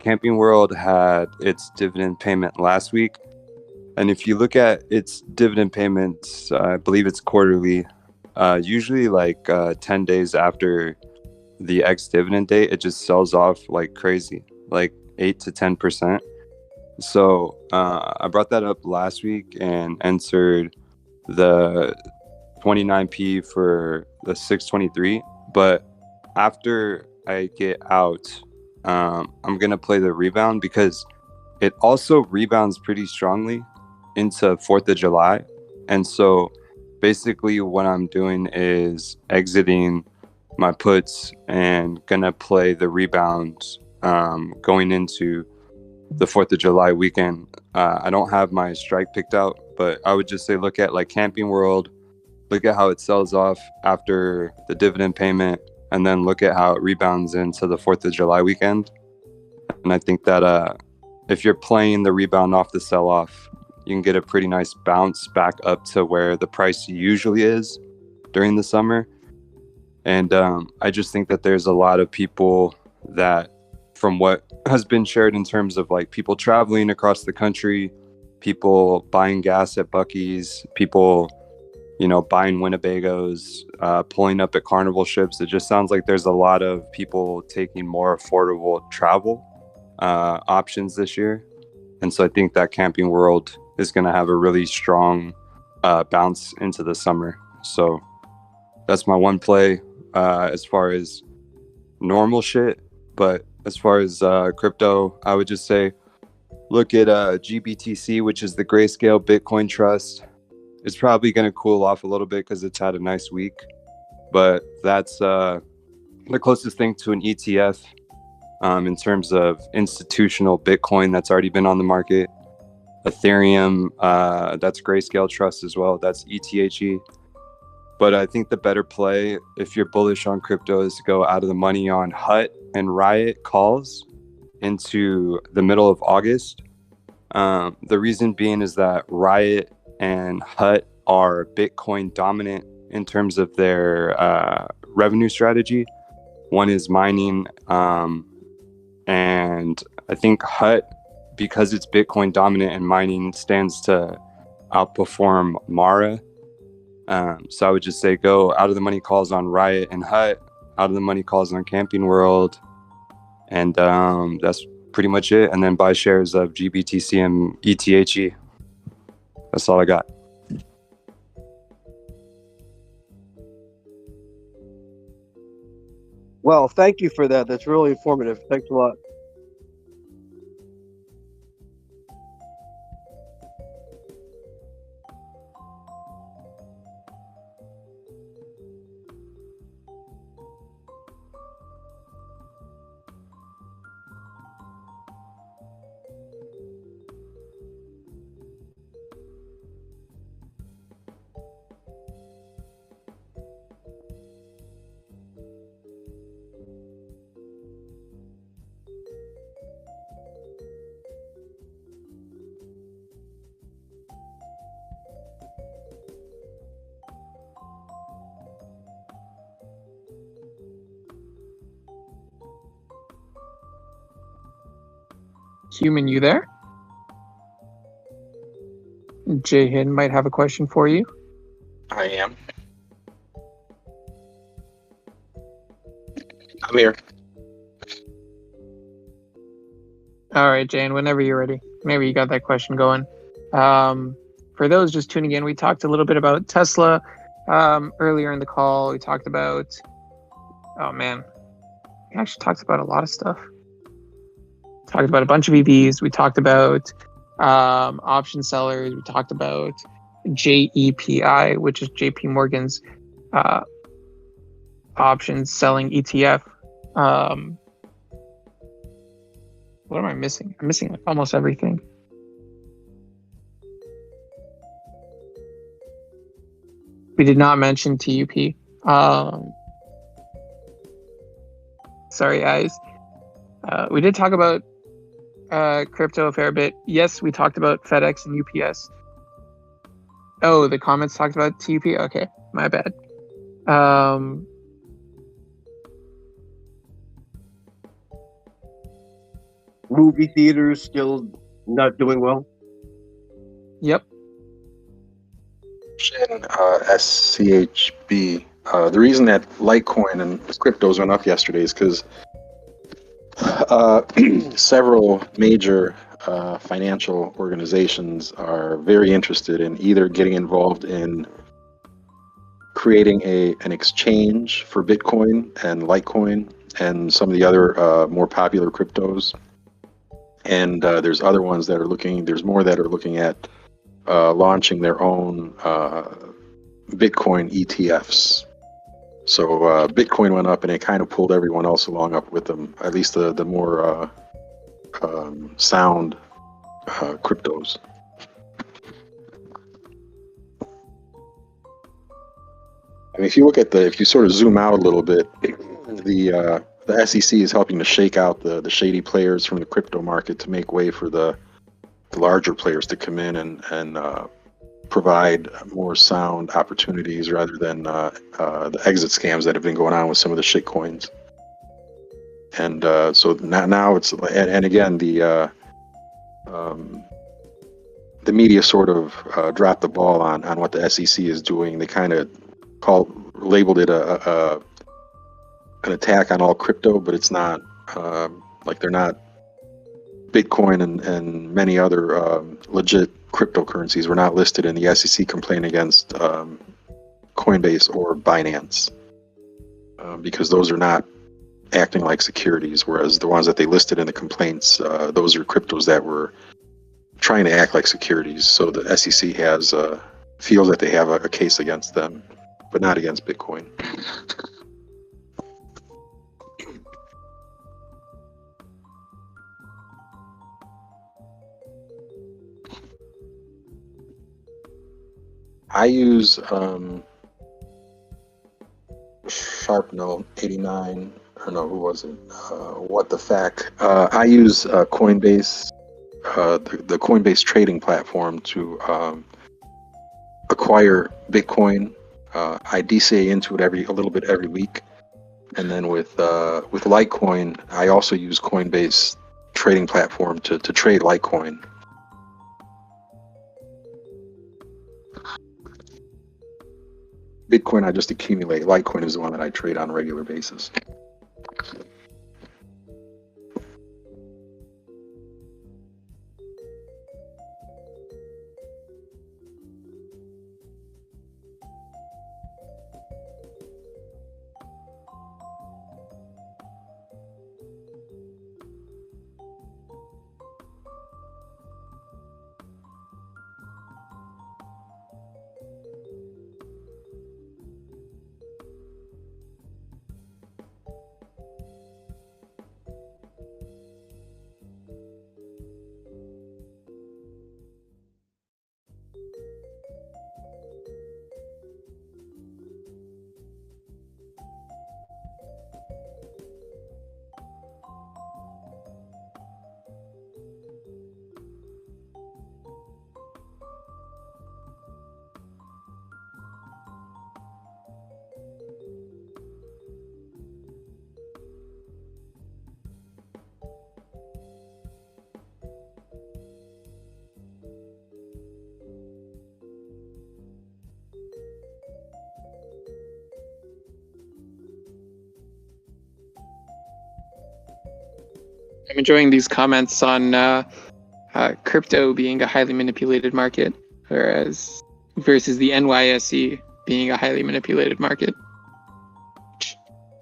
Camping World had its dividend payment last week, and if you look at its dividend payments, I believe it's quarterly. Usually like 10 days after the ex-dividend date, it just sells off like crazy, like 8 to 10%. So I brought that up last week and entered the 29p for the 623. But after I get out, I'm going to play the rebound because it also rebounds pretty strongly into 4th of July. And so basically what I'm doing is exiting my puts and gonna play the rebounds going into the 4th of July weekend. I don't have my strike picked out, but I would just say look at like Camping World, look at how it sells off after the dividend payment, and then look at how it rebounds into the 4th of July weekend. And I think that if you're playing the rebound off the sell-off, you can get a pretty nice bounce back up to where the price usually is during the summer. And I just think that there's a lot of people that, from what has been shared in terms of like people traveling across the country, people buying gas at Buc-ee's, people, you know, buying Winnebagos, pulling up at Carnival ships. It just sounds like there's a lot of people taking more affordable travel options this year. And so I think that Camping World is going to have a really strong bounce into the summer. So that's my one play as far as normal shit. But as far as crypto, I would just say look at GBTC, which is the Grayscale Bitcoin Trust. It's probably going to cool off a little bit because it's had a nice week. But that's the closest thing to an ETF in terms of institutional Bitcoin that's already been on the market. Ethereum, that's Grayscale Trust as well. That's ETHE. But I think the better play, if you're bullish on crypto, is to go out of the money on HUT and Riot calls into the middle of August. The reason being is that Riot and HUT are Bitcoin dominant in terms of their revenue strategy. One is mining, and I think HUT, because it's Bitcoin dominant and mining, stands to outperform Mara. So I would just say go out of the money calls on Riot and HUT, out of the money calls on Camping World, and that's pretty much it. And then buy shares of GBTC and ETHE. That's all I got. Well, thank you for that. That's really informative. Thanks a lot. Human, you there? Jahin might have a question for you. I am. I'm here. All right, Jane, whenever you're ready. Maybe you got that question going. For those just tuning in, we talked a little bit about Tesla earlier in the call. We talked about, oh man, We actually talked about a lot of stuff. Talked about a bunch of EVs. We talked about option sellers. We talked about JEPI, which is JP Morgan's options selling ETF. What am I missing? I'm missing like almost everything. We did not mention TUP. Sorry, guys. We did talk about crypto a fair bit. Yes, we talked about FedEx and UPS. Oh, the comments talked about TUP? Okay, my bad. Movie theaters still not doing well. Yep. SCHB. The reason that Litecoin and cryptos went up yesterday is because several major financial organizations are very interested in either getting involved in creating an exchange for Bitcoin and Litecoin and some of the other more popular cryptos. And there's other ones that are looking, there's more that are looking at launching their own Bitcoin ETFs. So Bitcoin went up and it kind of pulled everyone else along up with them, at least the more sound cryptos. I mean, if you look at if you sort of zoom out a little bit, the SEC is helping to shake out the shady players from the crypto market to make way for the larger players to come in and provide more sound opportunities rather than the exit scams that have been going on with some of the shit coins. And so now it's, and again, the media sort of dropped the ball on what the SEC is doing. They kind of labeled it an attack on all crypto, but it's not. Like, they're not. Bitcoin and many other legit cryptocurrencies were not listed in the SEC complaint against Coinbase or Binance because those are not acting like securities, whereas the ones that they listed in the complaints, those are cryptos that were trying to act like securities. So the SEC feels that they have a case against them, but not against Bitcoin. I use Sharpnote 89. Or no, who was it? What the Fact? I use Coinbase, the Coinbase trading platform to acquire Bitcoin. I DCA into it a little bit every week, and then with Litecoin, I also use Coinbase trading platform to trade Litecoin. Bitcoin I just accumulate. Litecoin is the one that I trade on a regular basis. I'm enjoying these comments on crypto being a highly manipulated market, versus the NYSE being a highly manipulated market.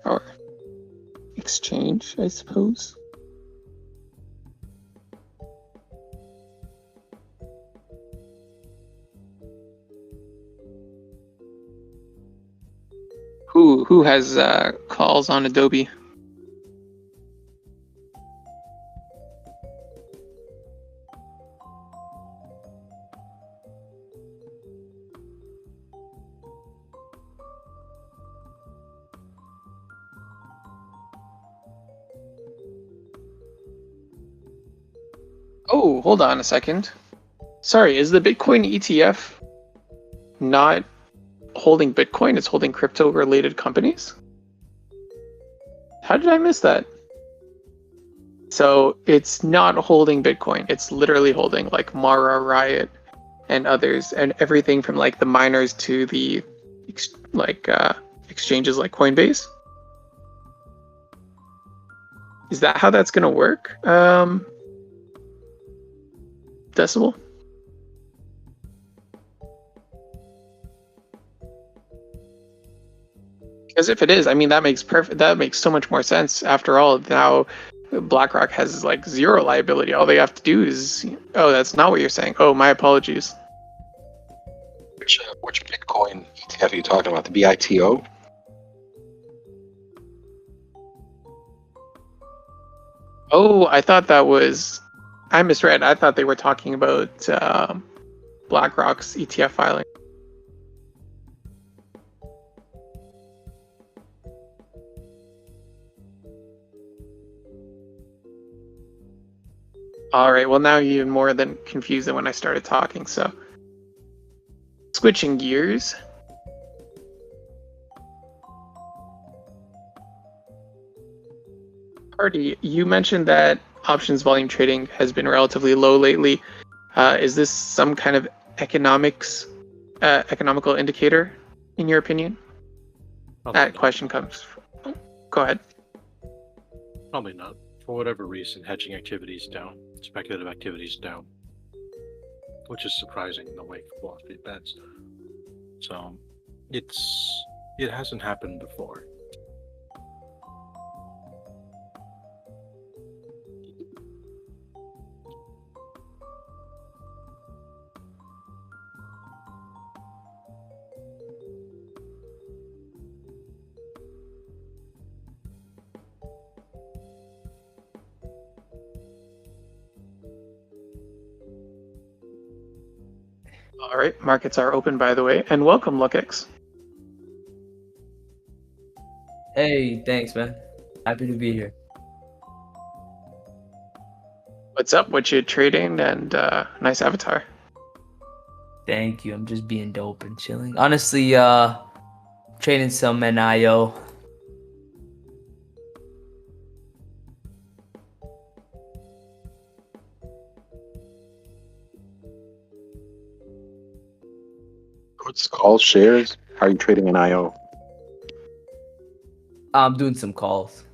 Or exchange, I suppose. Who has calls on Adobe? Oh, hold on a second. Sorry, is the Bitcoin ETF not holding Bitcoin? It's holding crypto-related companies? How did I miss that? So it's not holding Bitcoin. It's literally holding like Mara, Riot, and others, and everything from like the miners to the exchanges like Coinbase. Is that how that's gonna work? Decibel? Because if it is, I mean that makes so much more sense. After all, now BlackRock has like zero liability. All they have to do is, oh, that's not what you're saying. Oh, my apologies. Which Bitcoin ETF are you talking about? The BITO? Oh, I thought that was, I misread. I thought they were talking about BlackRock's ETF filing. All right, well now you're even more than confused than when I started talking, so. Switching gears. Hardy, you mentioned that options volume trading has been relatively low lately. Is this some kind of economical indicator, in your opinion? That question comes. Oh, go ahead. Probably not. For whatever reason, hedging activity is down, speculative activity is down, which is surprising in the wake of Wall Street bets. So it hasn't happened before. All right, markets are open, by the way, and welcome, LookX. Hey, thanks, man. Happy to be here. What's up? What you trading? And nice avatar. Thank you. I'm just being dope and chilling. Honestly, trading some NIO. What's called shares? How are you trading in IO? I'm doing some calls.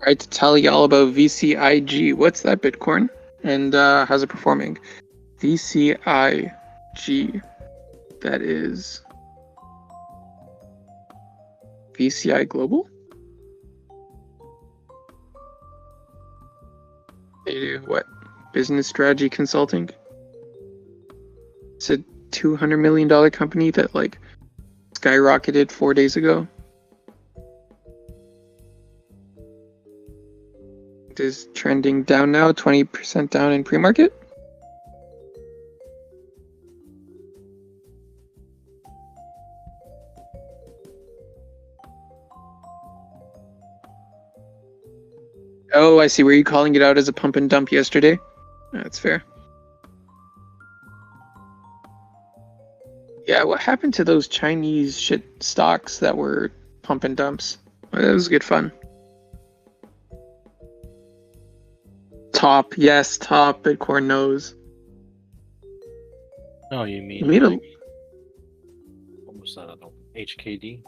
Right, to tell y'all about VCIG. What's that, Bitcoin? And how's it performing? VCIG. That is VCI Global? They do what? Business strategy consulting? It's a $200 million company that like skyrocketed 4 days ago. It is trending down now, 20% down in pre-market. Oh, I see. Were you calling it out as a pump and dump yesterday? That's fair. Yeah, what happened to those Chinese shit stocks that were pump and dumps? Well, that was good fun. Top, yes, top. Bitcoin knows. Oh, you mean Made a, what was that other one? HKD?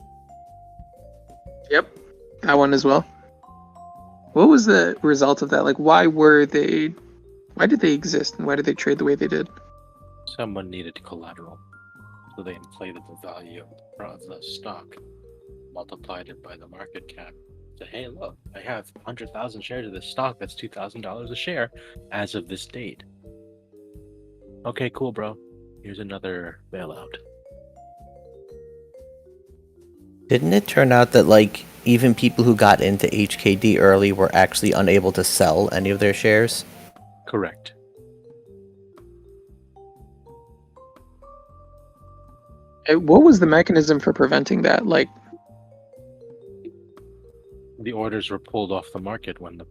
yep, that one as well. What was the result of that? Like, why did they exist, and why did they trade the way they did? Someone needed collateral, so they inflated the value of the stock, multiplied it by the market cap. Said, hey, look, I have 100,000 shares of this stock. That's $2,000 a share as of this date. Okay, cool, bro. Here's another bailout. Didn't it turn out that like even people who got into HKD early were actually unable to sell any of their shares? Correct. What was the mechanism for preventing that? Like, The orders were pulled off the market when the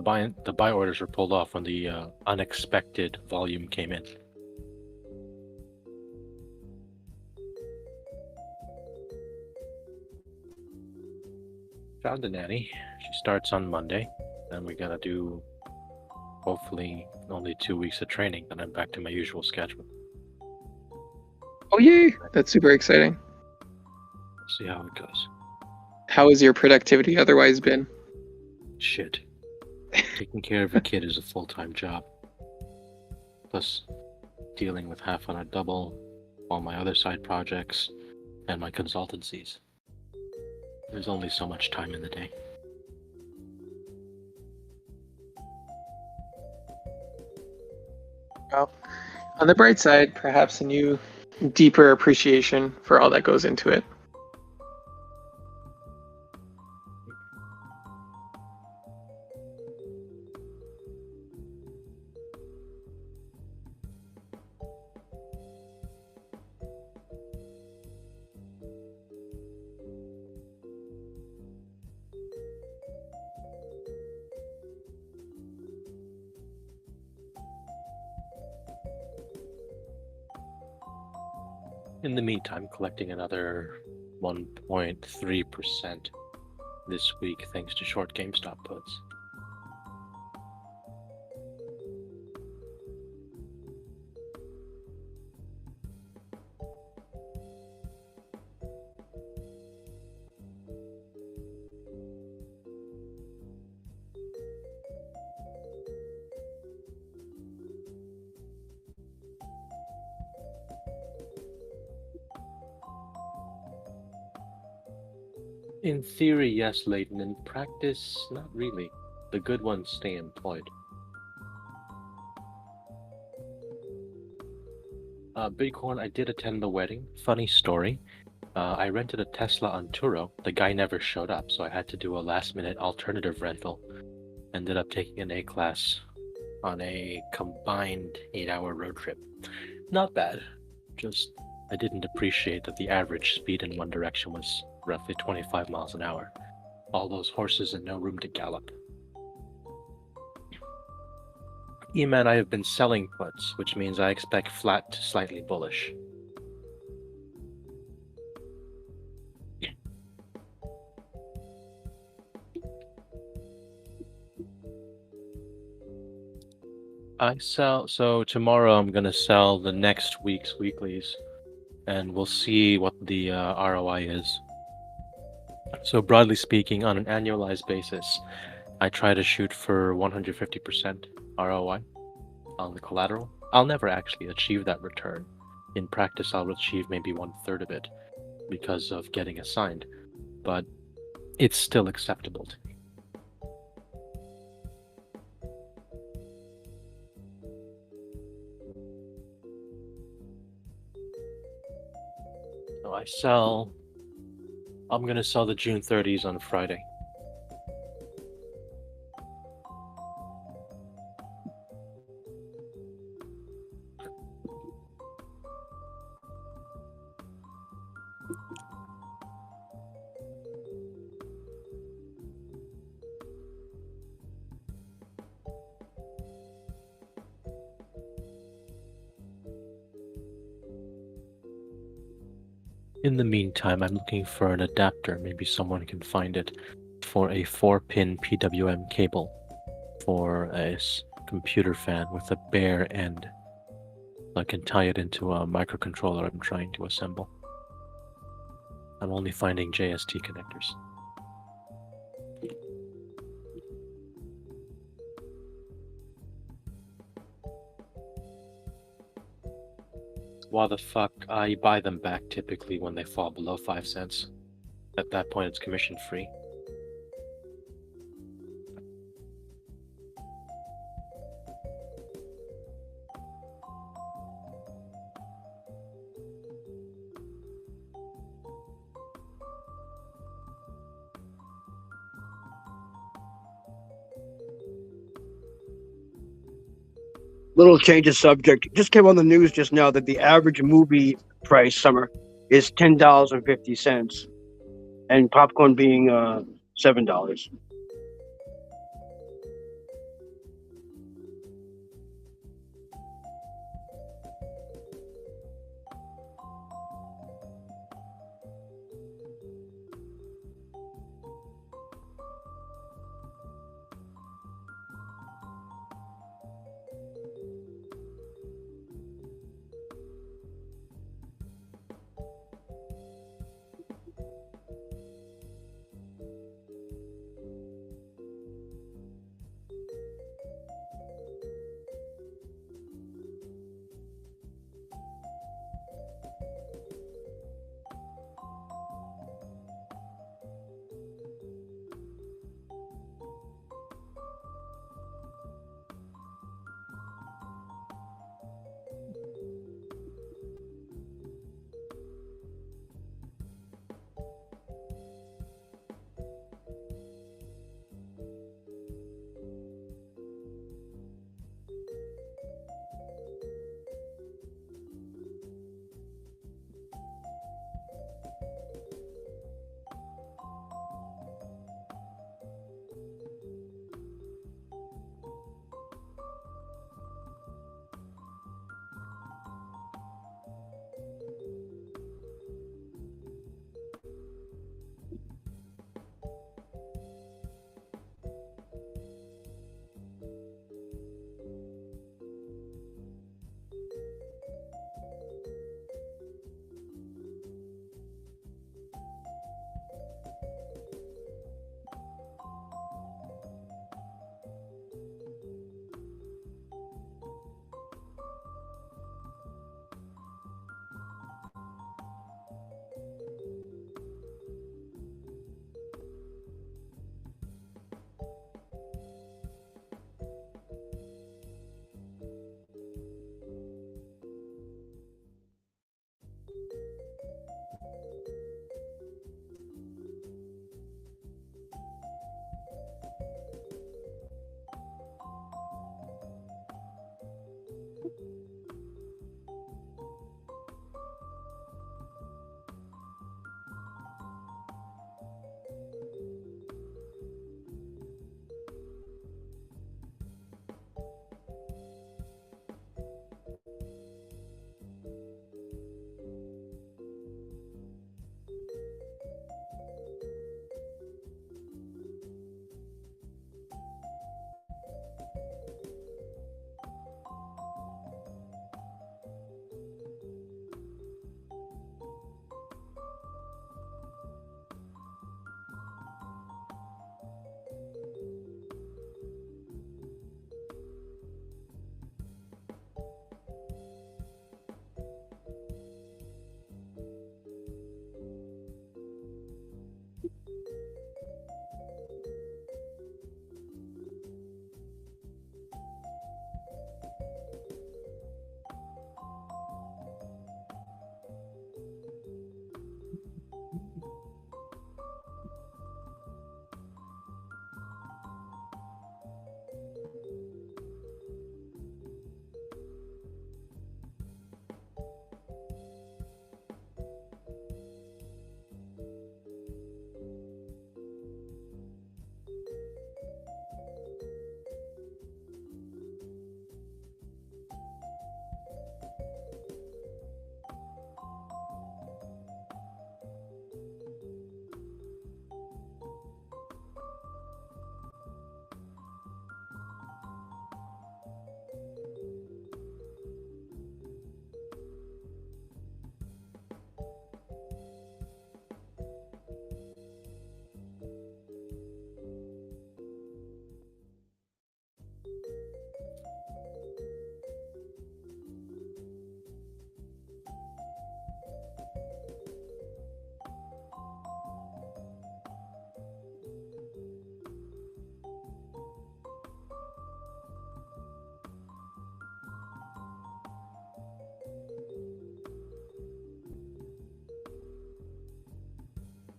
buy orders were pulled off when the unexpected volume came in. Found a nanny. She starts on Monday. Then we gotta do hopefully only 2 weeks of training. Then I'm back to my usual schedule. oh yay, that's super exciting. See how it goes. How has your productivity otherwise been? Shit. Taking care of a kid is a full-time job. Plus, dealing with half on a double, all my other side projects, and my consultancies. There's only so much time in the day. Well, on the bright side, perhaps a new, deeper appreciation for all that goes into it. In the meantime, collecting another 1.3% this week thanks to short GameStop puts. In theory, yes, Leighton. In practice, not really. The good ones stay employed. Bitcoin, I did attend the wedding. Funny story. I rented a Tesla on Turo. The guy never showed up, so I had to do a last-minute alternative rental. Ended up taking an A-class on a combined 8-hour road trip. Not bad. Just, I didn't appreciate that the average speed in one direction was roughly 25 miles an hour. All those horses and no room to gallop. E-Man, I have been selling puts, which means I expect flat to slightly bullish. So tomorrow I'm gonna sell the next week's weeklies, and we'll see what the ROI is. So broadly speaking, on an annualized basis, I try to shoot for 150% ROI on the collateral. I'll never actually achieve that return. In practice, I'll achieve maybe 1/3 of it because of getting assigned, but it's still acceptable to me. So I'm going to sell the June 30s on Friday. In the meantime, I'm looking for an adapter. Maybe someone can find it for a 4-pin PWM cable for a computer fan with a bare end. I can tie it into a microcontroller I'm trying to assemble. I'm only finding JST connectors. Why the fuck? I buy them back typically when they fall below 5 cents. At that point, it's commission free. Little change of subject. Just came on the news just now that the average movie price summer is $10.50, and popcorn being $7.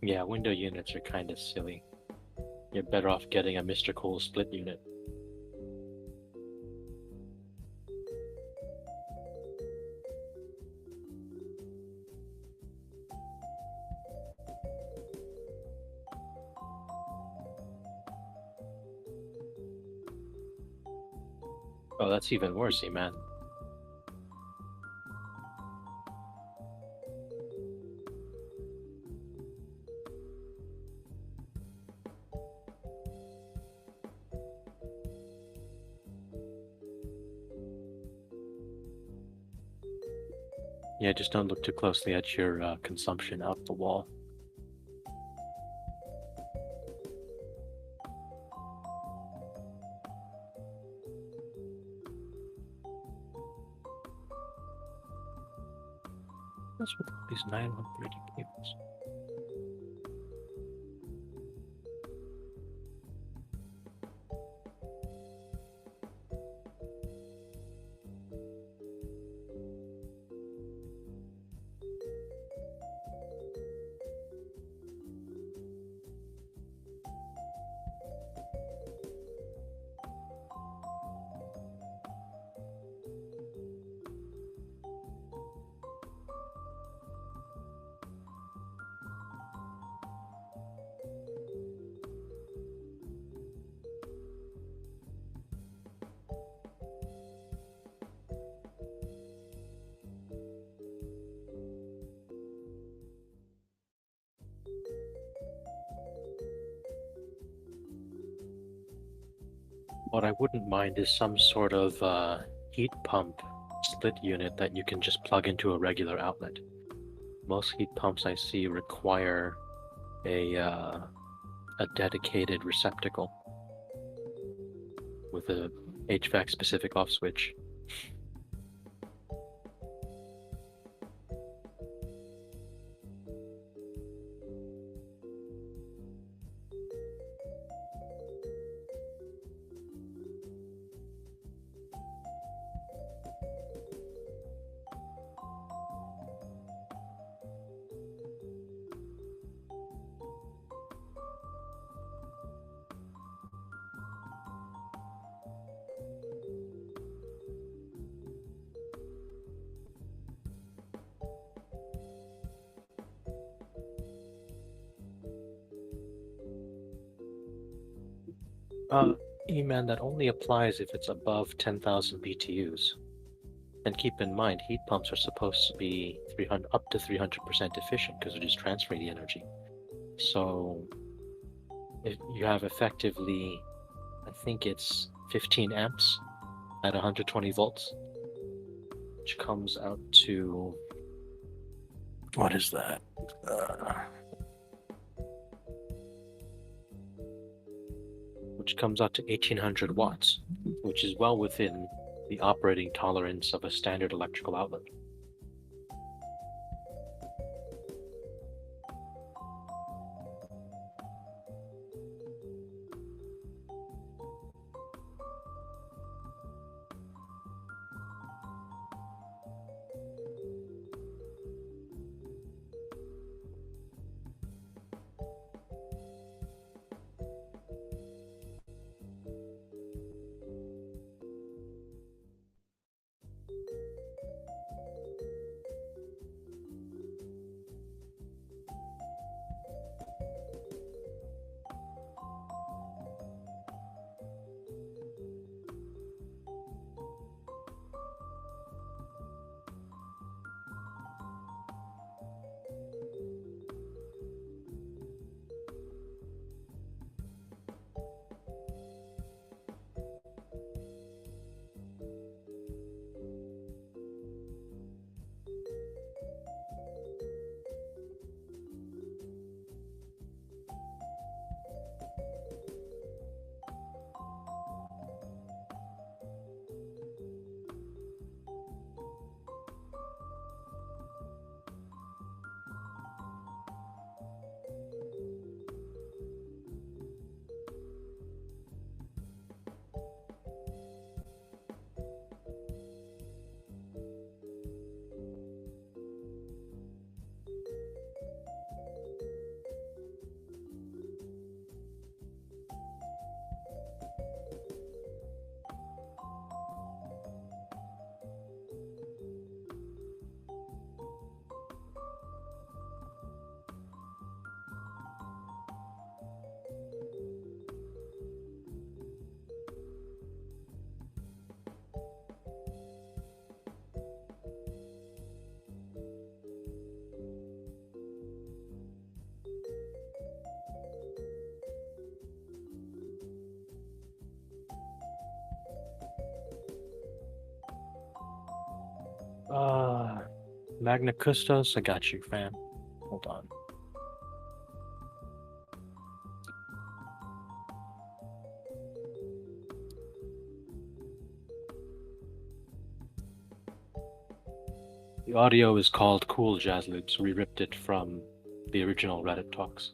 Yeah, window units are kind of silly. You're better off getting a Mr. Cool split unit. Oh, that's even worse, man. Yeah, just don't look too closely at your consumption out the wall. What's with all these 9130 cables? What I wouldn't mind is some sort of heat pump split unit that you can just plug into a regular outlet. Most heat pumps I see require a dedicated receptacle with a HVAC specific off switch. E-man, that only applies if it's above 10,000 BTUs. And keep in mind, heat pumps are supposed to be 300 up to 300% efficient because they're just transferring the energy. So if you have effectively, I think it's 15 amps at 120 volts, which comes out to, what is that? Which comes out to 1800 watts, which is well within the operating tolerance of a standard electrical outlet. Magna Custos, I got you, fam. Hold on. The audio is called Cool Jazz Loops. We ripped it from the original Reddit talks.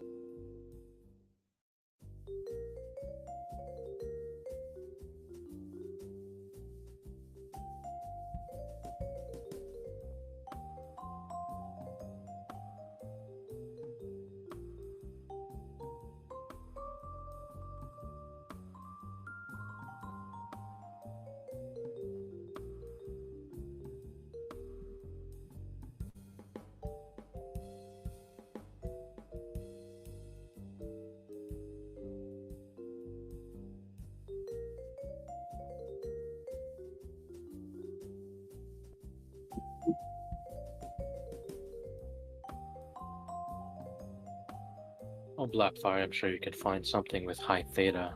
On Blackfire, I'm sure you can find something with high theta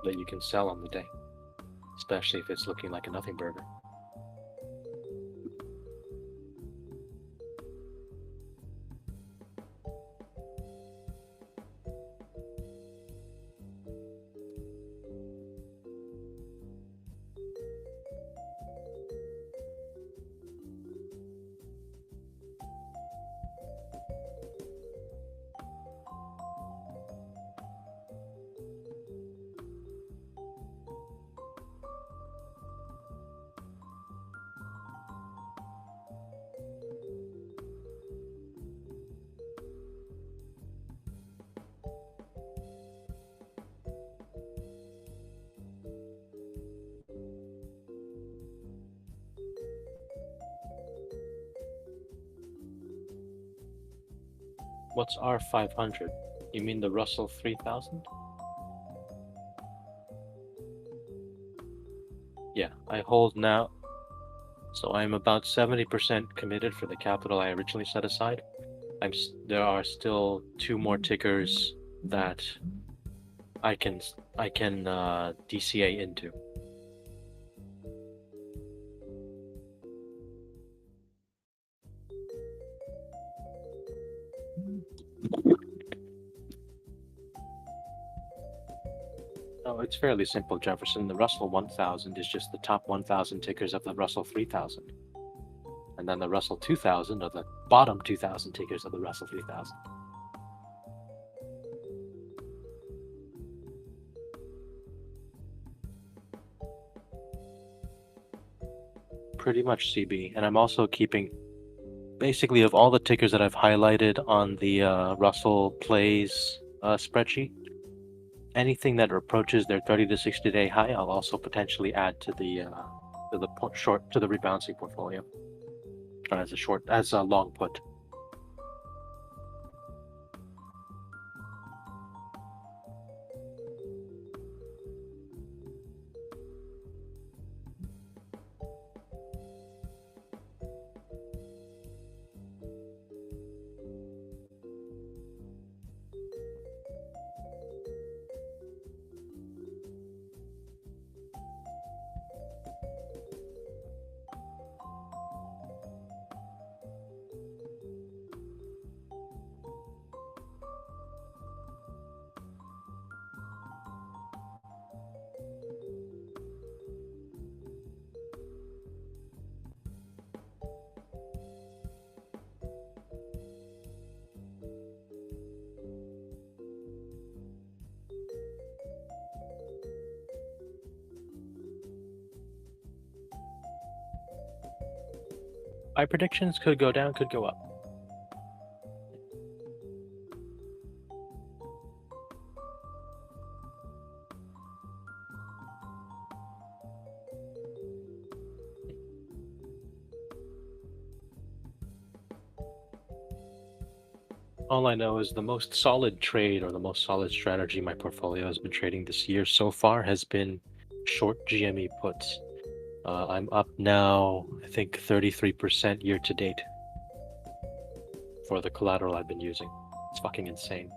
that you can sell on the day, especially if it's looking like a nothing burger. What's R500? You mean the Russell 3000? Yeah, I hold now. So I'm about 70% committed for the capital I originally set aside. There are still 2 more tickers that I can DCA into. Oh, it's fairly simple, Jefferson. The Russell 1000 is just the top 1000 tickers of the Russell 3000. And then the Russell 2000 are the bottom 2000 tickers of the Russell 3000. Pretty much CB. And I'm also keeping, basically, of all the tickers that I've highlighted on the Russell Plays spreadsheet, anything that approaches their 30 to 60 day high, I'll also potentially add to the rebalancing portfolio as a long put. My predictions could go down, could go up. All I know is the most solid trade or the most solid strategy my portfolio has been trading this year so far has been short GME puts. I'm up now, I think 33% year to date for the collateral I've been using. It's fucking insane.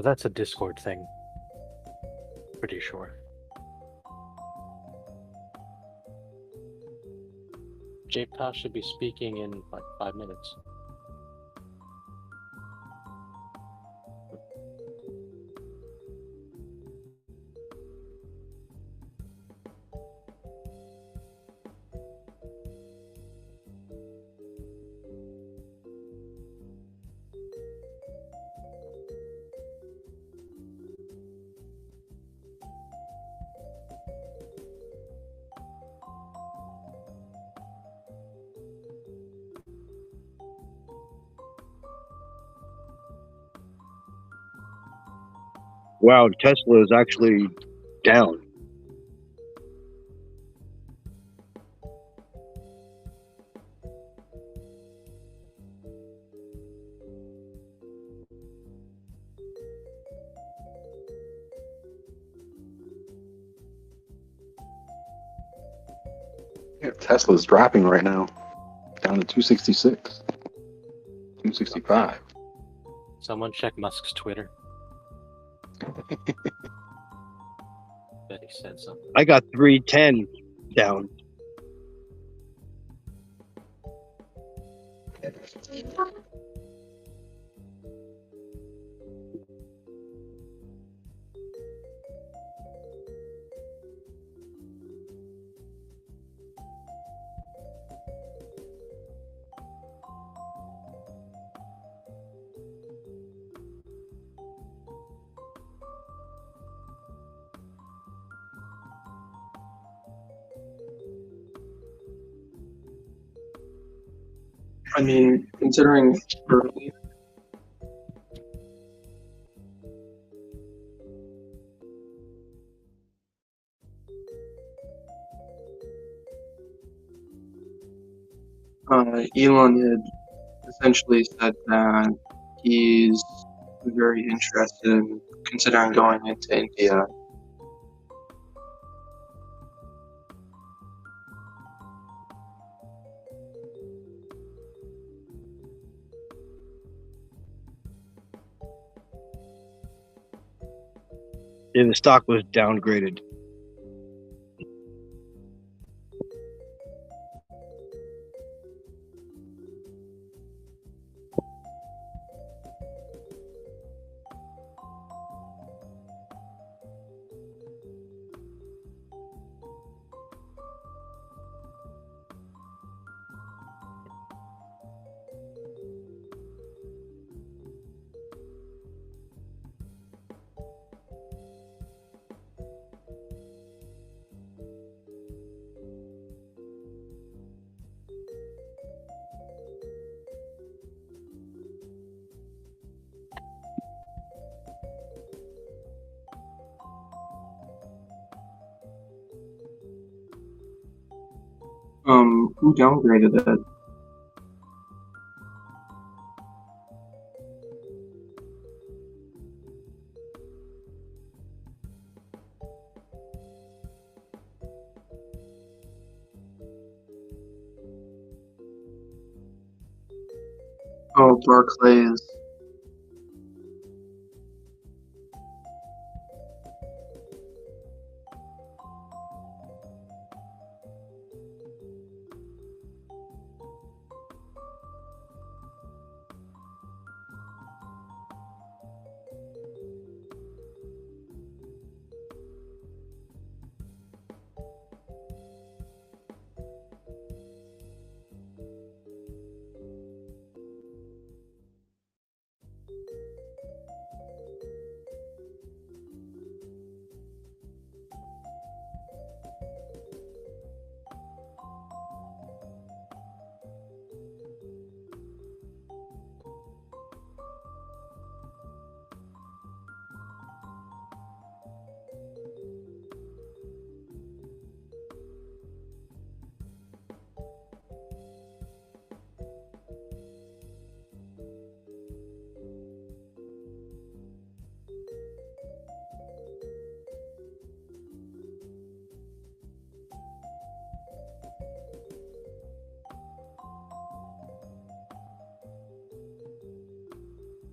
That's a Discord thing. Pretty sure. JPOW should be speaking in like 5 minutes. Wow, Tesla is actually down. Yeah, Tesla's dropping right now, down to 266, 265. Someone check Musk's Twitter. Bet he said something. I got 310 down. I mean, considering early, Elon had essentially said that he's very interested in considering going into India. Yeah, the stock was downgraded. Who downgraded it? Oh, Barclays.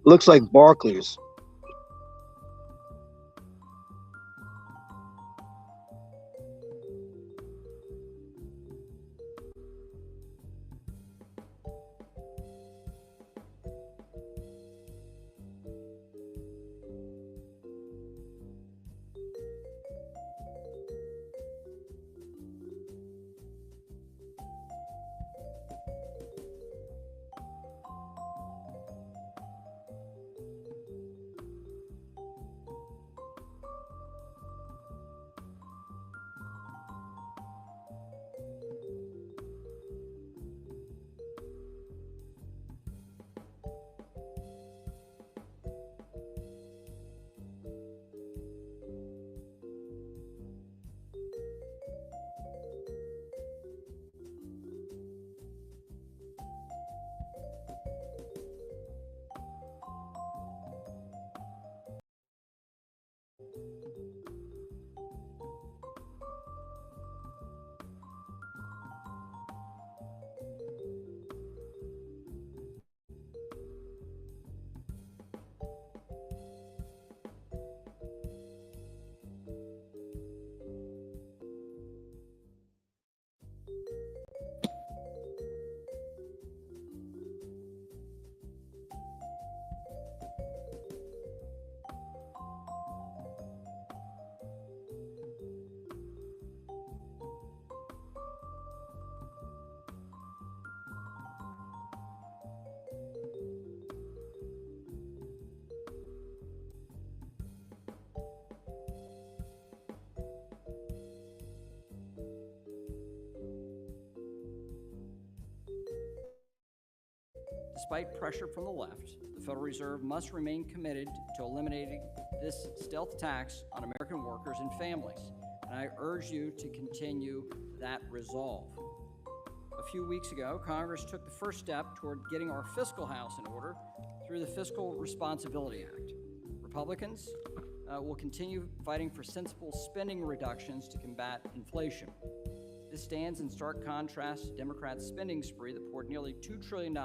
Looks like Barclays. Despite pressure from the left, the Federal Reserve must remain committed to eliminating this stealth tax on American workers and families, and I urge you to continue that resolve. A few weeks ago, Congress took the first step toward getting our fiscal house in order through the Fiscal Responsibility Act. Republicans will continue fighting for sensible spending reductions to combat inflation. This stands in stark contrast to Democrats' spending spree that poured nearly $2 trillion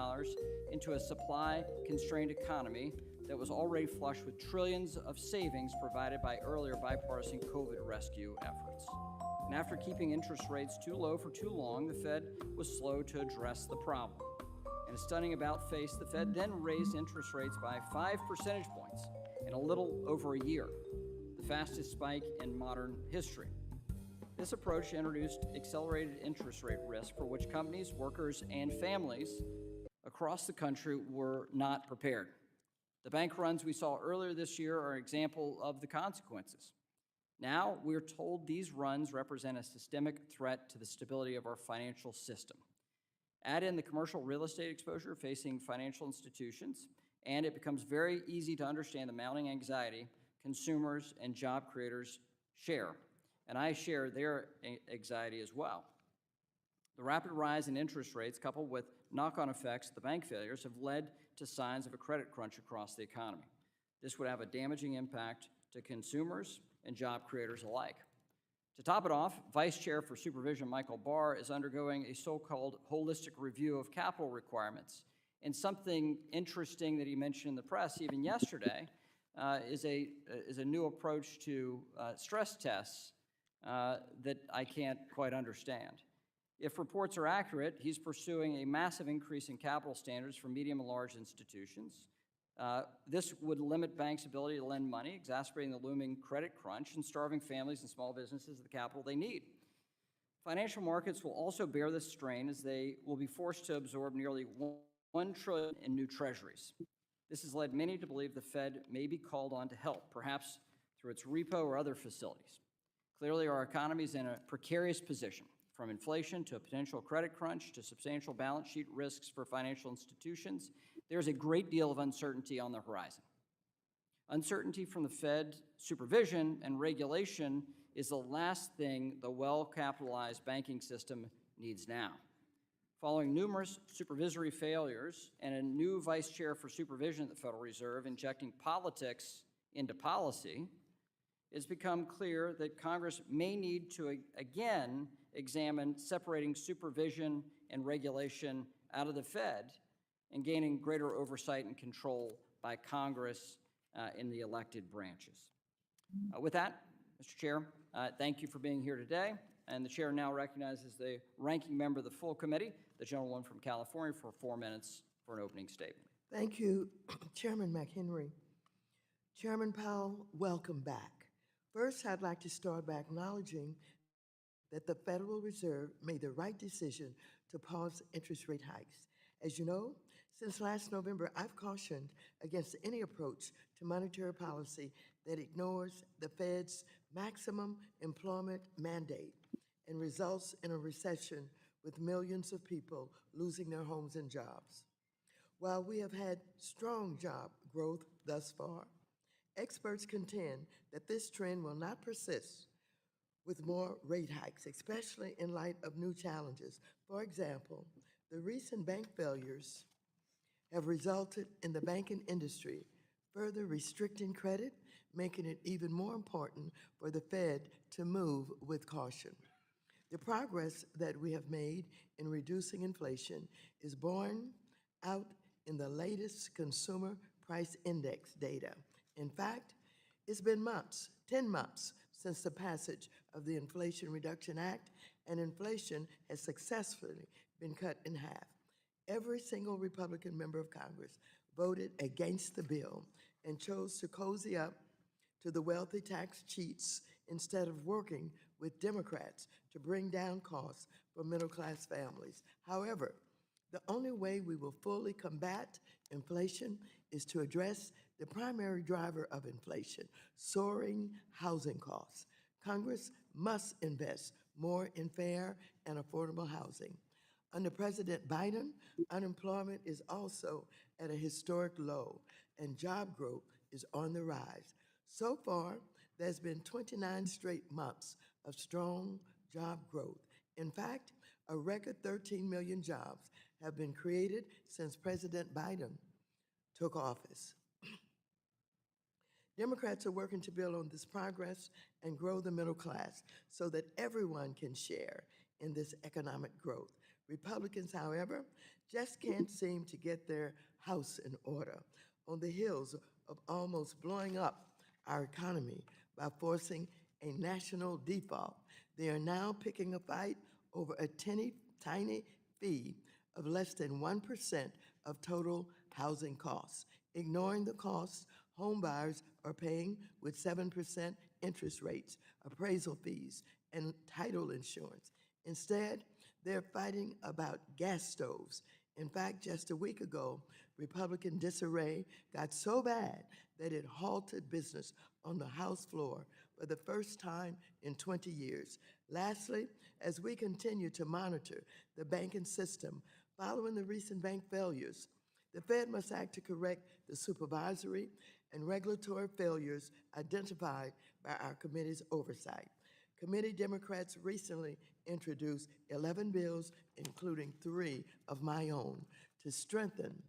into a supply-constrained economy that was already flush with trillions of savings provided by earlier bipartisan COVID rescue efforts. And after keeping interest rates too low for too long, the Fed was slow to address the problem. In a stunning about-face, the Fed then raised interest rates by 5 percentage points in a little over a year, the fastest spike in modern history. This approach introduced accelerated interest rate risk for which companies, workers, and families across the country were not prepared. The bank runs we saw earlier this year are an example of the consequences. Now we're told these runs represent a systemic threat to the stability of our financial system. Add in the commercial real estate exposure facing financial institutions, and it becomes very easy to understand the mounting anxiety consumers and job creators share. And I share their anxiety as well. The rapid rise in interest rates, coupled with knock-on effects of the bank failures, have led to signs of a credit crunch across the economy. This would have a damaging impact to consumers and job creators alike. To top it off, Vice Chair for Supervision Michael Barr is undergoing a so-called holistic review of capital requirements And something interesting that he mentioned in the press even yesterday is a new approach to stress tests that I can't quite understand. If reports are accurate, he's pursuing a massive increase in capital standards for medium and large institutions. This would limit banks' ability to lend money, exacerbating the looming credit crunch and starving families and small businesses of the capital they need. Financial markets will also bear this strain as they will be forced to absorb nearly $1 trillion in new treasuries. This has led many to believe the Fed may be called on to help, perhaps through its repo or other facilities. Clearly, our economy is in a precarious position, from inflation to a potential credit crunch to substantial balance sheet risks for financial institutions. There's a great deal of uncertainty on the horizon. Uncertainty from the Fed supervision and regulation is the last thing the well-capitalized banking system needs now. Following numerous supervisory failures and a new vice chair for supervision at the Federal Reserve injecting politics into policy, it's become clear that Congress may need to again examine separating supervision and regulation out of the Fed and gaining greater oversight and control by Congress in the elected branches. With that, Mr. Chair, thank you for being here today. And the chair now recognizes the ranking member of the full committee, the gentleman from California, for 4 minutes for an opening statement. Thank you, Chairman McHenry. Chairman Powell, welcome back. First, I'd like to start by acknowledging that the Federal Reserve made the right decision to pause interest rate hikes. As you know, since last November, I've cautioned against any approach to monetary policy that ignores the Fed's maximum employment mandate and results in a recession with millions of people losing their homes and jobs. While we have had strong job growth thus far, experts contend that this trend will not persist with more rate hikes, especially in light of new challenges. For example, the recent bank failures have resulted in the banking industry further restricting credit, making it even more important for the Fed to move with caution. The progress that we have made in reducing inflation is borne out in the latest consumer price index data. In fact, it's been 10 months, since the passage of the Inflation Reduction Act, and inflation has successfully been cut in half. Every single Republican member of Congress voted against the bill and chose to cozy up to the wealthy tax cheats instead of working with Democrats to bring down costs for middle-class families. However, the only way we will fully combat inflation is to address the primary driver of inflation, soaring housing costs. Congress must invest more in fair and affordable housing. Under President Biden, unemployment is also at a historic low, and job growth is on the rise. So far, there's been 29 straight months of strong job growth. In fact, a record 13 million jobs have been created since President Biden took office. Democrats are working to build on this progress and grow the middle class so that everyone can share in this economic growth. Republicans, however, just can't seem to get their house in order on the heels of almost blowing up our economy by forcing a national default. They are now picking a fight over a tiny fee of less than 1% of total housing costs, ignoring the costs home buyers are paying with 7% interest rates, appraisal fees, and title insurance. Instead, they're fighting about gas stoves. In fact, just a week ago, Republican disarray got so bad that it halted business on the House floor for the first time in 20 years. Lastly, as we continue to monitor the banking system following the recent bank failures, the Fed must act to correct the supervisory and regulatory failures identified by our committee's oversight. Committee Democrats recently introduced 11 bills, including 3 of my own, to strengthen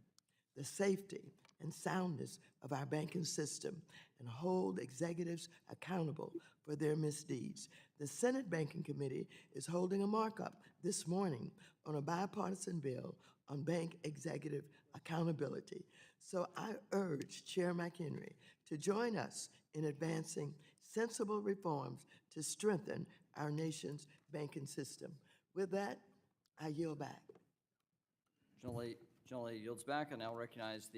the safety and soundness of our banking system and hold executives accountable for their misdeeds. The Senate Banking Committee is holding a markup this morning on a bipartisan bill on bank executive accountability. So I urge Chair McHenry to join us in advancing sensible reforms to strengthen our nation's banking system. With that, I yield back. Generally yields back. I now recognize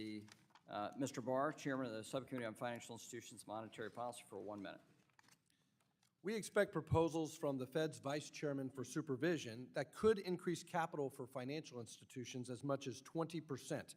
Mr. Barr, Chairman of the Subcommittee on Financial Institutions Monetary Policy, for 1 minute. We expect proposals from the Fed's Vice Chairman for Supervision that could increase capital for financial institutions as much as 20%.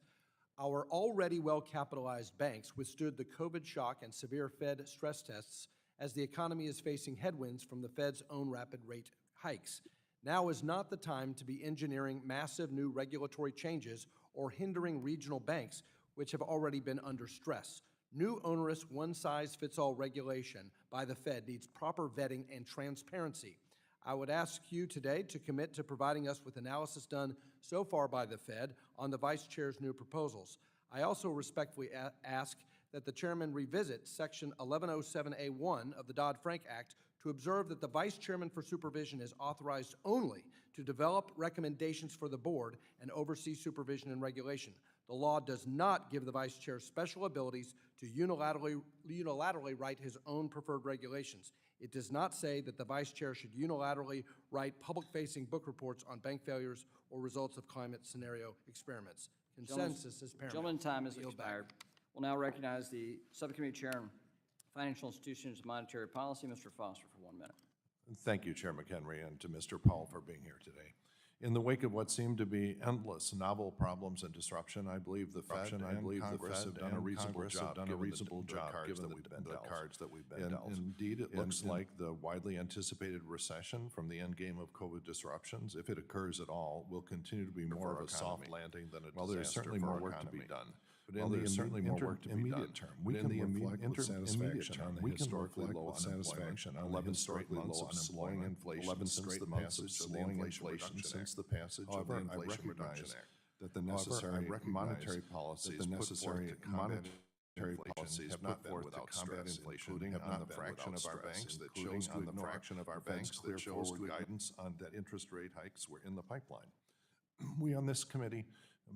Our already well-capitalized banks withstood the COVID shock and severe Fed stress tests as the economy is facing headwinds from the Fed's own rapid rate hikes. Now is not the time to be engineering massive new regulatory changes or hindering regional banks, which have already been under stress. New onerous one-size-fits-all regulation by the Fed needs proper vetting and transparency. I would ask you today to commit to providing us with analysis done so far by the Fed on the Vice Chair's new proposals. I also respectfully ask that the Chairman revisit Section 1107A1 of the Dodd-Frank Act to observe that the Vice Chairman for Supervision is authorized only to develop recommendations for the Board and oversee supervision and regulation. The law does not give the Vice Chair special abilities to unilaterally write his own preferred regulations. It does not say that the Vice Chair should unilaterally write public-facing book reports on bank failures or results of climate scenario experiments. Consensus is paramount. Gentleman's time has expired. We'll now recognize the Subcommittee Chair on Financial Institutions Monetary Policy, Mr. Foster, for 1 minute. Thank you, Chair McHenry, and to Mr. Powell for being here today. In the wake of what seemed to be endless novel problems and disruption, I believe the Fed and Congress have done a reasonable job given the cards that we've been dealt. Indeed, it looks like the widely anticipated recession from the endgame of COVID disruptions, if it occurs at all, will continue to be more of a soft landing than a disaster. While there's certainly more work to be done. But in the immediate term, we can reflect with satisfaction on the historically low unemployment, 11 straight months of slowing inflation, 11 straight months of slowing inflation since the passage of the Inflation Reduction Act. That the necessary monetary policies have not been without stress, including on the fraction of our banks that chose to ignore clear forward guidance on that interest rate hikes were in the pipeline. We on this committee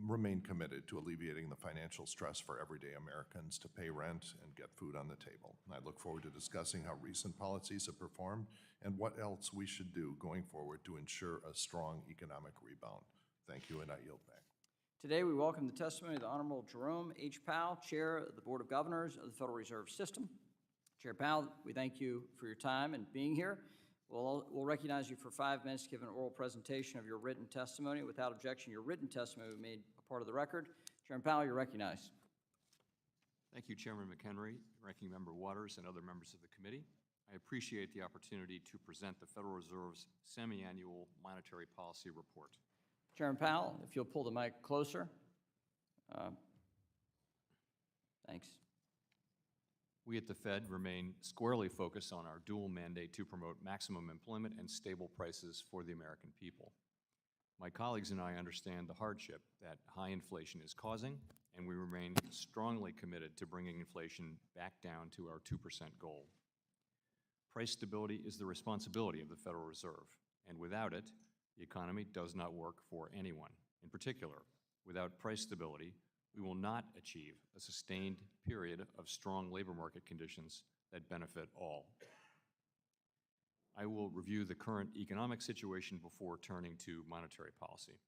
remain committed to alleviating the financial stress for everyday Americans to pay rent and get food on the table. I look forward to discussing how recent policies have performed and what else we should do going forward to ensure a strong economic rebound. Thank you, and I yield back. Today, we welcome the testimony of the Honorable Jerome H. Powell, Chair of the Board of Governors of the Federal Reserve System. Chair Powell, we thank you for your time and being here. We'll recognize you for 5 minutes to give an oral presentation of your written testimony. Without objection, your written testimony will be made a part of the record. Chairman Powell, you're recognized. Thank you, Chairman McHenry, Ranking Member Waters, and other members of the committee. I appreciate the opportunity to present the Federal Reserve's semi-annual monetary policy report. Chairman Powell, if you'll pull the mic closer. Thanks. We at the Fed remain squarely focused on our dual mandate to promote maximum employment and stable prices for the American people. My colleagues and I understand the hardship that high inflation is causing, and we remain strongly committed to bringing inflation back down to our 2% goal. Price stability is the responsibility of the Federal Reserve, and without it, the economy does not work for anyone. In particular, without price stability, we will not achieve a sustained period of strong labor market conditions that benefit all. I will review the current economic situation before turning to monetary policy.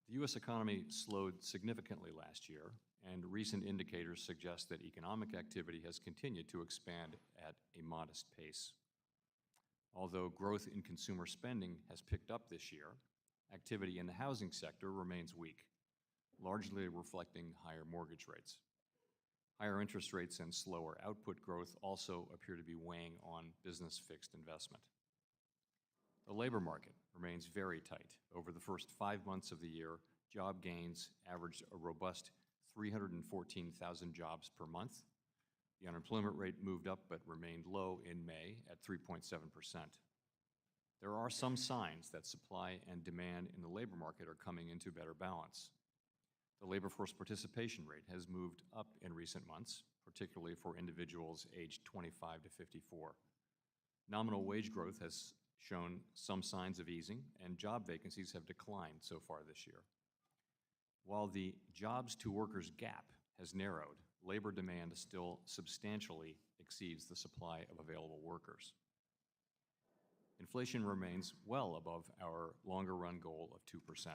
The U.S. economy slowed significantly last year, and recent indicators suggest that economic activity has continued to expand at a modest pace. Although growth in consumer spending has picked up this year, activity in the housing sector remains weak, largely reflecting higher mortgage rates. Higher interest rates and slower output growth also appear to be weighing on business fixed investment. The labor market remains very tight. Over the first 5 months of the year, job gains averaged a robust 314,000 jobs per month. The unemployment rate moved up but remained low in May at 3.7%. There are some signs that supply and demand in the labor market are coming into better balance. The labor force participation rate has moved up in recent months, particularly for individuals aged 25 to 54. Nominal wage growth has shown some signs of easing, and job vacancies have declined so far this year. While the jobs to workers gap has narrowed, labor demand still substantially exceeds the supply of available workers. Inflation remains well above our longer run goal of 2%.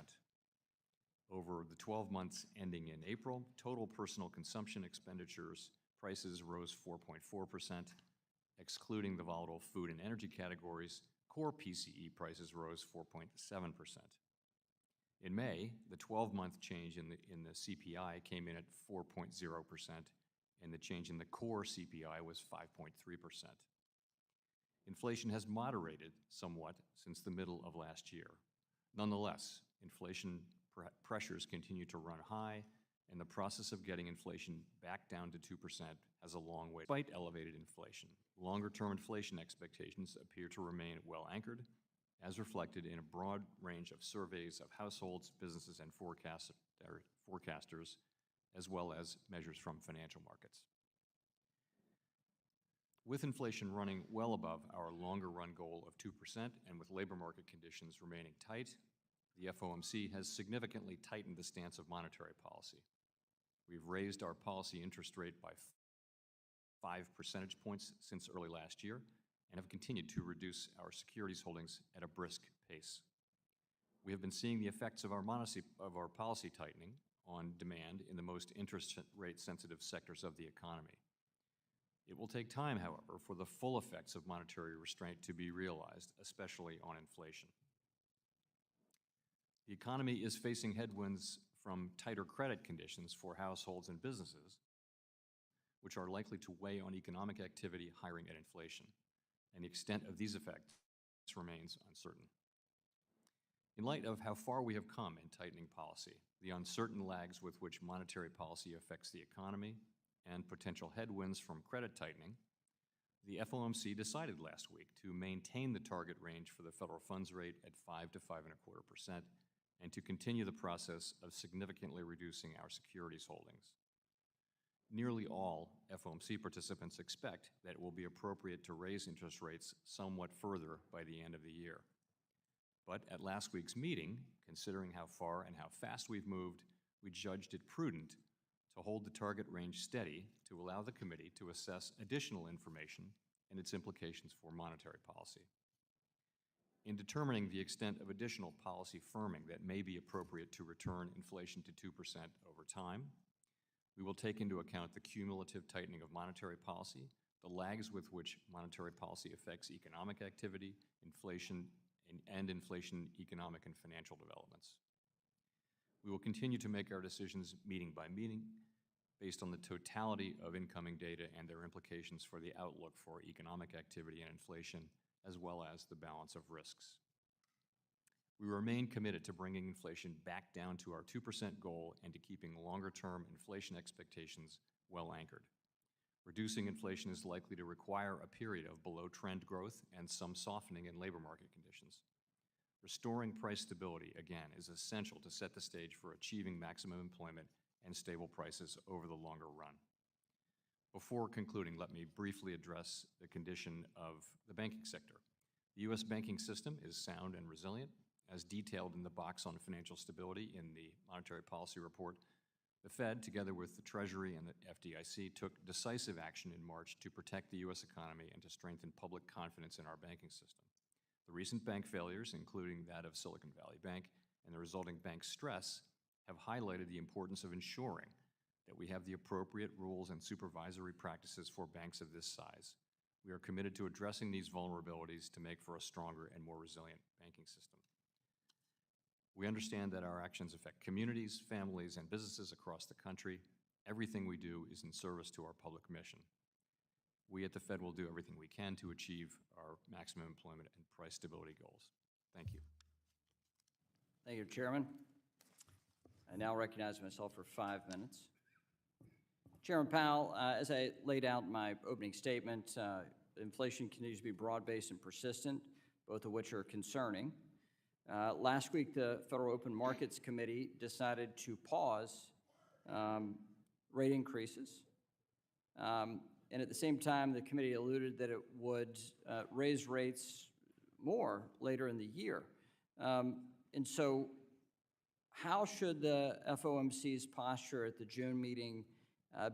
Over the 12 months ending in April, total personal consumption expenditures prices rose 4.4%. Excluding the volatile food and energy categories, core PCE prices rose 4.7%. In May, the 12-month change in the CPI came in at 4.0%, and the change in the core CPI was 5.3%. Inflation has moderated somewhat since the middle of last year. Nonetheless, inflation pressures continue to run high, and the process of getting inflation back down to 2% has a long way. Despite elevated inflation, longer-term inflation expectations appear to remain well anchored, as reflected in a broad range of surveys of households, businesses, and forecasters, as well as measures from financial markets. With inflation running well above our longer-run goal of 2% and with labor market conditions remaining tight, the FOMC has significantly tightened the stance of monetary policy. We've raised our policy interest rate by 5 percentage points since early last year and have continued to reduce our securities holdings at a brisk pace. We have been seeing the effects of our policy tightening on demand in the most interest rate sensitive sectors of the economy. It will take time, however, for the full effects of monetary restraint to be realized, especially on inflation. The economy is facing headwinds from tighter credit conditions for households and businesses, which are likely to weigh on economic activity, hiring, and inflation, and the extent of these effects remains uncertain. In light of how far we have come in tightening policy, the uncertain lags with which monetary policy affects the economy, and potential headwinds from credit tightening, the FOMC decided last week to maintain the target range for the federal funds rate at 5 to 5.25%, and to continue the process of significantly reducing our securities holdings. Nearly all FOMC participants expect that it will be appropriate to raise interest rates somewhat further by the end of the year. But at last week's meeting, considering how far and how fast we've moved, we judged it prudent to hold the target range steady to allow the committee to assess additional information and its implications for monetary policy. In determining the extent of additional policy firming that may be appropriate to return inflation to 2% over time, we will take into account the cumulative tightening of monetary policy, the lags with which monetary policy affects economic activity, inflation, and inflation, economic, and financial developments. We will continue to make our decisions meeting by meeting based on the totality of incoming data and their implications for the outlook for economic activity and inflation, as well as the balance of risks. We remain committed to bringing inflation back down to our 2% goal and to keeping longer-term inflation expectations well anchored. Reducing inflation is likely to require a period of below-trend growth and some softening in labor market conditions. Restoring price stability, again, is essential to set the stage for achieving maximum employment and stable prices over the longer run. Before concluding, let me briefly address the condition of the banking sector. The U.S. banking system is sound and resilient. As detailed in the box on financial stability in the Monetary Policy Report, the Fed, together with the Treasury and the FDIC, took decisive action in March to protect the U.S. economy and to strengthen public confidence in our banking system. The recent bank failures, including that of Silicon Valley Bank and the resulting bank stress, have highlighted the importance of ensuring that we have the appropriate rules and supervisory practices for banks of this size. We are committed to addressing these vulnerabilities to make for a stronger and more resilient banking system. We understand that our actions affect communities, families, and businesses across the country. Everything we do is in service to our public mission. We at the Fed will do everything we can to achieve our maximum employment and price stability goals. Thank you. Thank you, Chairman. I now recognize myself for 5 minutes. Chairman Powell, as I laid out in my opening statement, inflation continues to be broad-based and persistent, both of which are concerning. Last week, the Federal Open Markets Committee decided to pause rate increases. And at the same time, the committee alluded that it would raise rates more later in the year. And so How should the FOMC's posture at the June meeting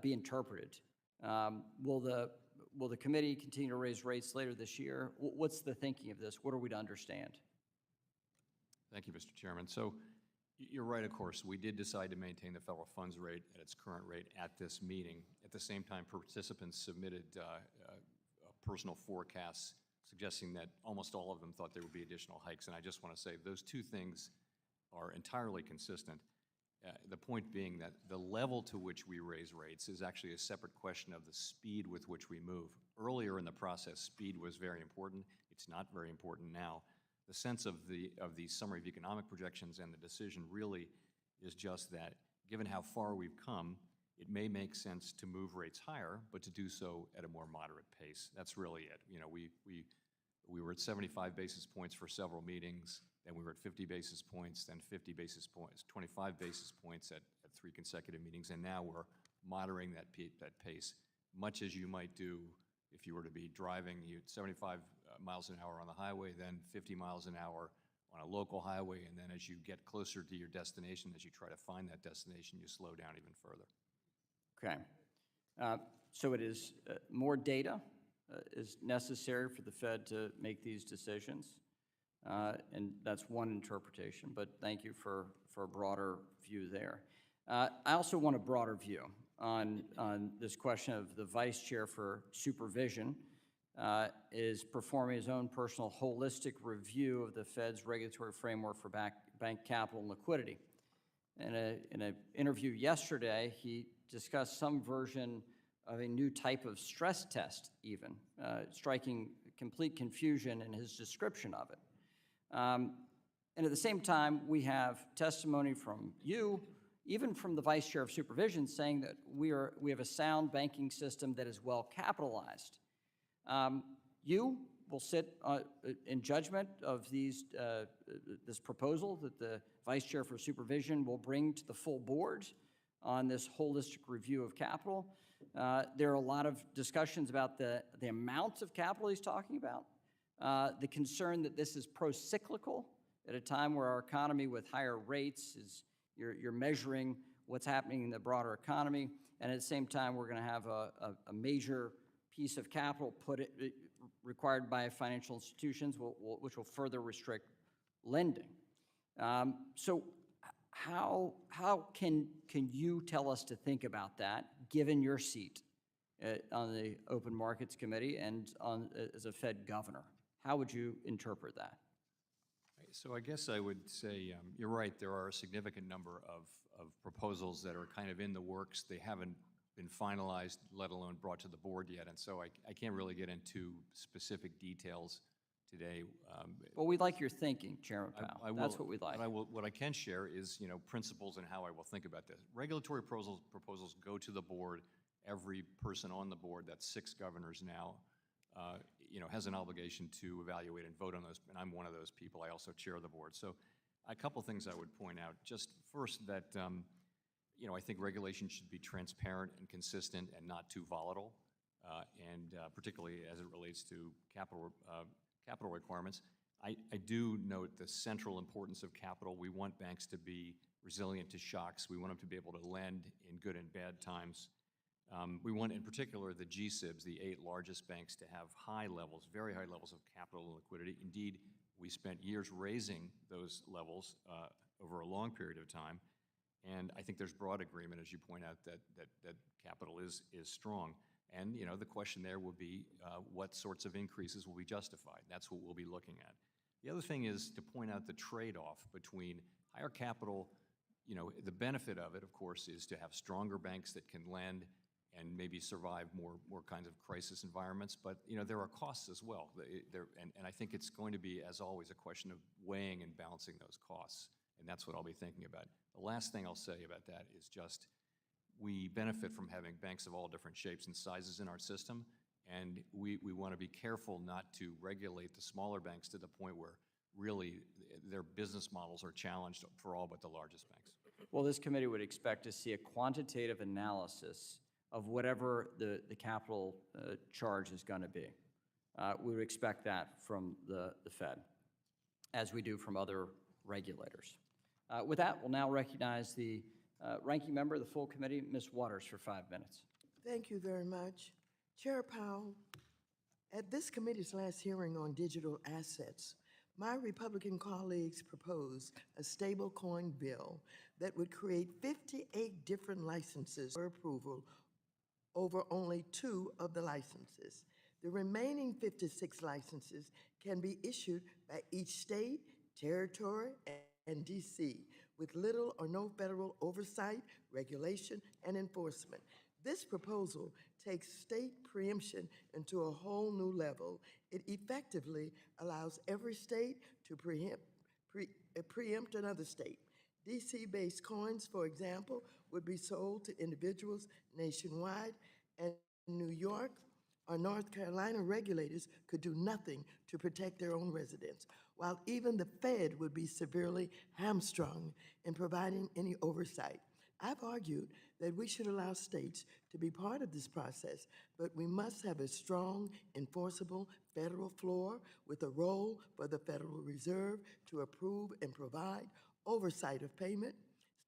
be interpreted? Will the committee continue to raise rates later this year? What's the thinking of this? What are we to understand? Thank you, Mr. Chairman. So you're right, of course. We did decide to maintain the federal funds rate at its current rate at this meeting. At the same time, participants submitted personal forecasts suggesting that almost all of them thought there would be additional hikes. And I just want to say those two things are entirely consistent. The point being that the level to which we raise rates is actually a separate question of the speed with which we move. Earlier in the process, speed was very important. It's not very important now. The sense of the summary of economic projections and the decision really is just that, given how far we've come, it may make sense to move rates higher, but to do so at a more moderate pace. That's really it. You know, we were at 75 basis points for several meetings, then we were at 50 basis points, then 50 basis points, 25 basis points at 3 consecutive meetings, and now we're moderating that pace, much as you might do if you were to be driving 75 miles an hour on the highway, then 50 miles an hour on a local highway, and then as you get closer to your destination, as you try to find that destination, you slow down even further. Okay. So it is more data is necessary for the Fed to make these decisions, and that's one interpretation, but thank you for a broader view there. I also want a broader view on this question of the vice chair for supervision is performing his own personal holistic review of the Fed's regulatory framework for bank capital and liquidity. In an interview yesterday, he discussed some version of a new type of stress test even, striking complete confusion in his description of it. And at the same time, we have testimony from you, even from the vice chair of supervision, saying that we have a sound banking system that is well capitalized. You will sit in judgment of this proposal that the vice chair for supervision will bring to the full board on this holistic review of capital. There are a lot of discussions about the amount of capital he's talking about, the concern that this is pro-cyclical at a time where our economy with higher rates is, you're measuring what's happening in the broader economy, and at the same time we're going to have a major piece of capital required by financial institutions, which will further restrict lending. So how can you tell us to think about that, given your seat on the Open Markets Committee and as a Fed governor? How would you interpret that? So I guess I would say you're right. There are a significant number of proposals that are kind of in the works. They haven't been finalized, let alone brought to the board yet. And so I can't really get into specific details today. Well, we'd like your thinking, Chairman Powell. That's what we'd like. What I can share is, principles and how I will think about this. Regulatory proposals go to the board. Every person on the board, that's 6 governors now, has an obligation to evaluate and vote on those, and I'm one of those people. I also chair the board. So a couple things I would point out. Just first that, I think regulation should be transparent and consistent and not too volatile, and particularly as it relates to capital requirements. I do note the central importance of capital. We want banks to be resilient to shocks. We want them to be able to lend in good and bad times. We want, in particular, the GSIBs, the 8 largest banks, to have high levels, very high levels of capital and liquidity. Indeed, we spent years raising those levels over a long period of time. And I think there's broad agreement, as you point out, that capital is strong. And, the question there will be what sorts of increases will be justified. That's what we'll be looking at. The other thing is to point out the trade-off between higher capital. The benefit of it, of course, is to have stronger banks that can lend and maybe survive more kinds of crisis environments. But, there are costs as well. And I think it's going to be, as always, a question of weighing and balancing those costs. And that's what I'll be thinking about. The last thing I'll say about that is just we benefit from having banks of all different shapes and sizes in our system. And we want to be careful not to regulate the smaller banks to the point where really their business models are challenged for all but the largest banks. Well, this committee would expect to see a quantitative analysis of whatever the capital charge is going to be. We would expect that from the Fed, as we do from other regulators. With that, we'll now recognize the ranking member of the full committee, Ms. Waters, for 5 minutes. Thank you very much. Chair Powell, at this committee's last hearing on digital assets, my Republican colleagues proposed a stablecoin bill that would create 58 different licenses for approval over only 2 of the licenses. The remaining 56 licenses can be issued by each state, territory, and DC with little or no federal oversight, regulation, and enforcement. This proposal takes state preemption into a whole new level. It effectively allows every state to preempt another state. DC-based coins, for example, would be sold to individuals nationwide, and New York or North Carolina regulators could do nothing to protect their own residents, while even the Fed would be severely hamstrung in providing any oversight. I've argued that we should allow states to be part of this process, but we must have a strong, enforceable federal floor with a role for the Federal Reserve to approve and provide oversight of payment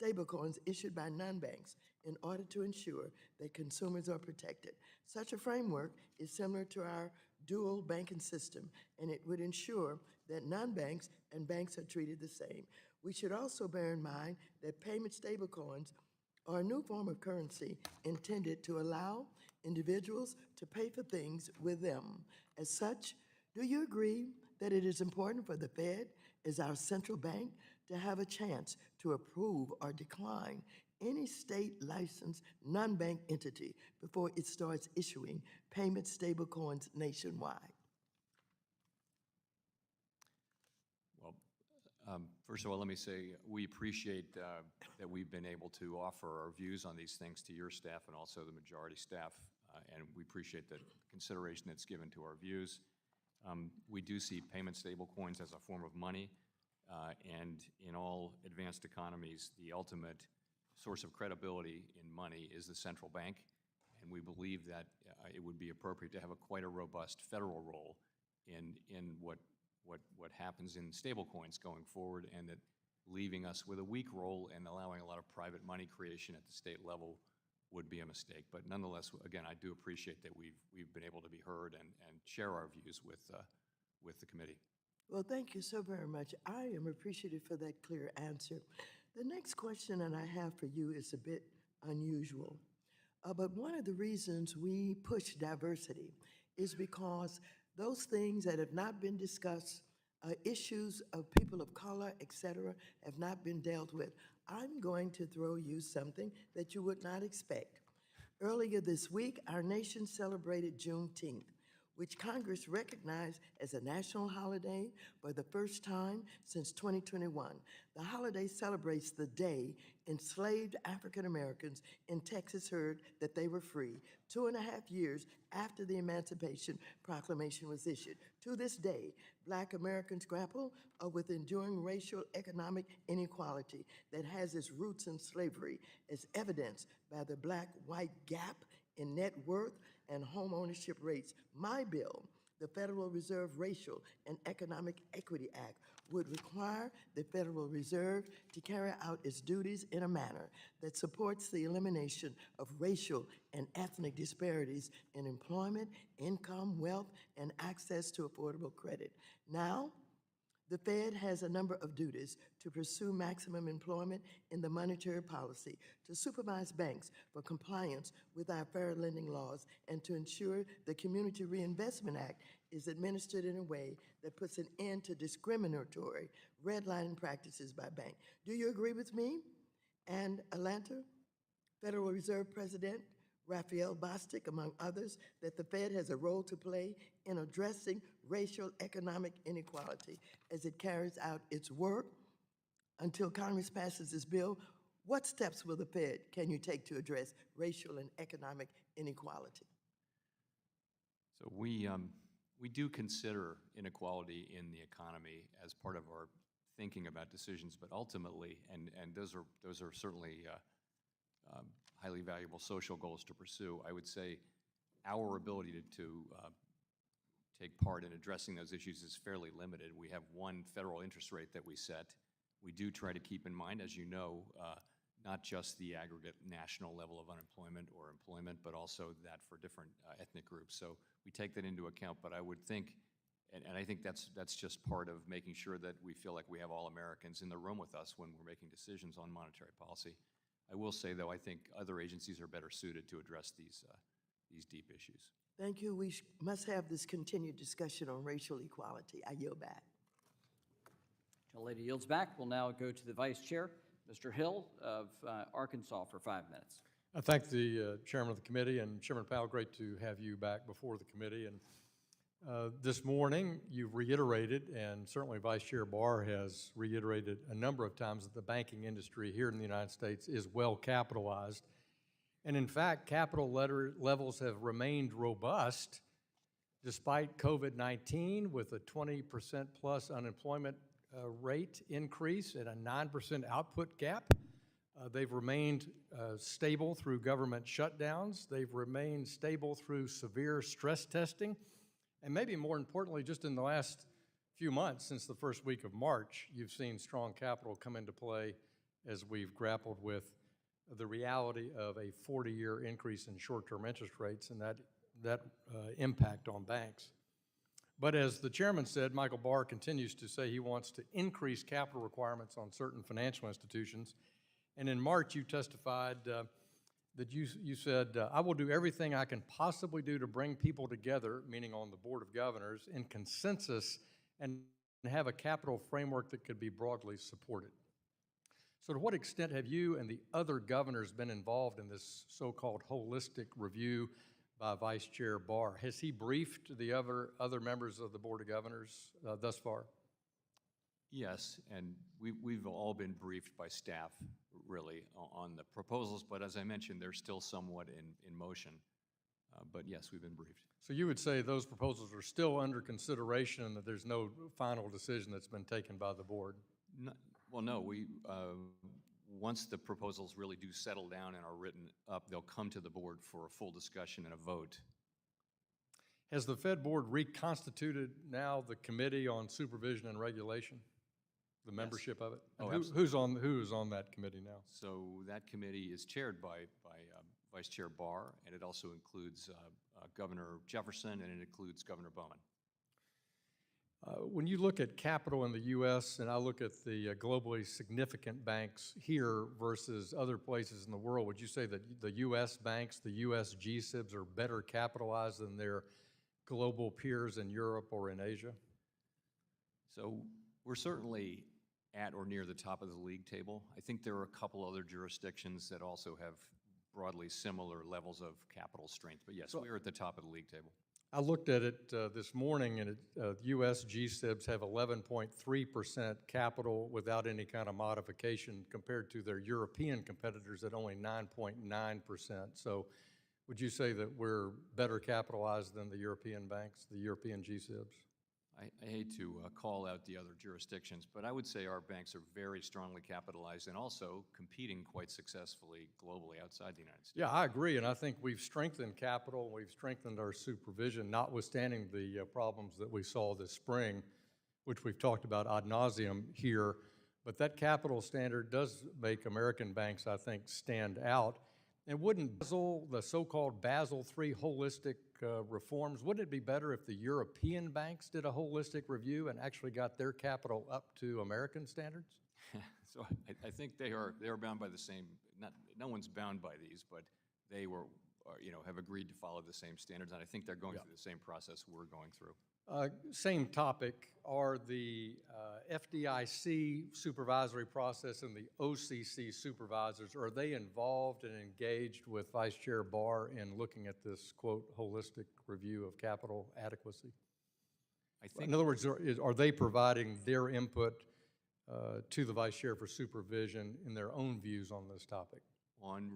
stablecoins issued by non-banks in order to ensure that consumers are protected. Such a framework is similar to our dual banking system, and it would ensure that non-banks and banks are treated the same. We should also bear in mind that payment stablecoins are a new form of currency intended to allow individuals to pay for things with them. As such, do you agree that it is important for the Fed, as our central bank, to have a chance to approve or decline any state licensed non-bank entity before it starts issuing payment stablecoins nationwide? Well, first of all, let me say we appreciate that we've been able to offer our views on these things to your staff and also the majority staff, and we appreciate the consideration that's given to our views. We do see payment stablecoins as a form of money, and in all advanced economies, the ultimate source of credibility in money is the central bank, and we believe that it would be appropriate to have quite a robust federal role in what happens in stablecoins going forward, and that leaving us with a weak role and allowing a lot of private money creation at the state level would be a mistake. But nonetheless, again, I do appreciate that we've been able to be heard and share our views with the committee. Well, thank you so very much. I am appreciative for that clear answer. The next question that I have for you is a bit unusual. But one of the reasons we push diversity is because those things that have not been discussed, issues of people of color, et cetera, have not been dealt with. I'm going to throw you something that you would not expect. Earlier this week, our nation celebrated Juneteenth, which Congress recognized as a national holiday for the first time since 2021. The holiday celebrates the day enslaved African Americans in Texas heard that they were free, 2.5 years after the Emancipation Proclamation was issued. To this day, Black Americans grapple with enduring racial economic inequality that has its roots in slavery, as evidenced by the Black-white gap in net worth and home ownership rates. My bill, the Federal Reserve Racial and Economic Equity Act, would require the Federal Reserve to carry out its duties in a manner that supports the elimination of racial and ethnic disparities in employment, income, wealth, and access to affordable credit. Now, the Fed has a number of duties to pursue maximum employment in the monetary policy, to supervise banks for compliance with our fair lending laws, and to ensure the Community Reinvestment Act is administered in a way that puts an end to discriminatory redlining practices by banks. Do you agree with me? And Atlanta Federal Reserve President Raphael Bostic, among others, that the Fed has a role to play in addressing racial economic inequality as it carries out its work until Congress passes this bill. What steps will the Fed can you take to address racial and economic inequality? So we do consider inequality in the economy as part of our thinking about decisions, but ultimately, and those are certainly highly valuable social goals to pursue. I would say our ability to take part in addressing those issues is fairly limited. We have one federal interest rate that we set, We do try to keep in mind, as you know, not just the aggregate national level of unemployment or employment, but also that for different ethnic groups. So we take that into account, but I would think, and I think that's just part of making sure that we feel like we have all Americans in the room with us when we're making decisions on monetary policy. I will say, though, I think other agencies are better suited to address these deep issues. Thank you. We must have this continued discussion on racial equality. I yield back. The lady yields back. We'll now go to the Vice Chair, Mr. Hill of Arkansas, for 5 minutes. I thank the chairman of the committee, and Chairman Powell, great to have you back before the committee. And this morning, you've reiterated, and certainly Vice Chair Barr has reiterated a number of times, that the banking industry here in the United States is well capitalized. And in fact, capital levels have remained robust despite COVID-19, with a 20% plus unemployment rate increase and a 9% output gap. They've remained stable through government shutdowns. They've remained stable through severe stress testing. And maybe more importantly, just in the last few months, since the first week of March, you've seen strong capital come into play as we've grappled with the reality of a 40-year increase in short-term interest rates and that impact on banks. But as the chairman said, Michael Barr continues to say he wants to increase capital requirements on certain financial institutions. And in March, you testified that you said, I will do everything I can possibly do to bring people together, meaning on the Board of Governors, in consensus and have a capital framework that could be broadly supported. So to what extent have you and the other governors been involved in this so-called holistic review by Vice Chair Barr? Has he briefed the other members of the Board of Governors thus far? Yes, and we've all been briefed by staff, really, on the proposals, but as I mentioned, they're still somewhat in motion. But yes, we've been briefed. So you would say those proposals are still under consideration and that there's no final decision that's been taken by the board? No, well, no, once the proposals really do settle down and are written up, they'll come to the board for a full discussion and a vote. Has the Fed board reconstituted now the Committee on Supervision and Regulation, the membership of it? And who's on that committee now? So that committee is chaired by Vice Chair Barr, and it also includes Governor Jefferson, and it includes Governor Bowman. When you look at capital in the U.S., and I look at the globally significant banks here versus other places in the world, would you say that the U.S. banks, the U.S. G-SIBs, are better capitalized than their global peers in Europe or in Asia? So we're certainly at or near the top of the league table. I think there are a couple other jurisdictions that also have broadly similar levels of capital strength, but yes, we're at the top of the league table. I looked at it this morning, and U.S. G-SIBs have 11.3% capital without any kind of modification compared to their European competitors at only 9.9%. So would you say that we're better capitalized than the European banks, the European G-SIBs? I hate to call out the other jurisdictions, but I would say our banks are very strongly capitalized and also competing quite successfully globally outside the United States. Yeah, I agree, and I think we've strengthened capital, we've strengthened our supervision, notwithstanding the problems that we saw this spring, which we've talked about ad nauseum here. But that capital standard does make American banks, I think, stand out. And wouldn't the so-called Basel III holistic reforms, wouldn't it be better if the European banks did a holistic review and actually got their capital up to American standards? So I think they are bound by the same, no one's bound by these, but they have agreed to follow the same standards, and I think they're going through the same process we're going through. Same topic, are the FDIC supervisory process and the OCC supervisors, are they involved and engaged with Vice Chair Barr in looking at this, quote, holistic review of capital adequacy? I think, in other words, are they providing their input to the Vice Chair for supervision in their own views on this topic? On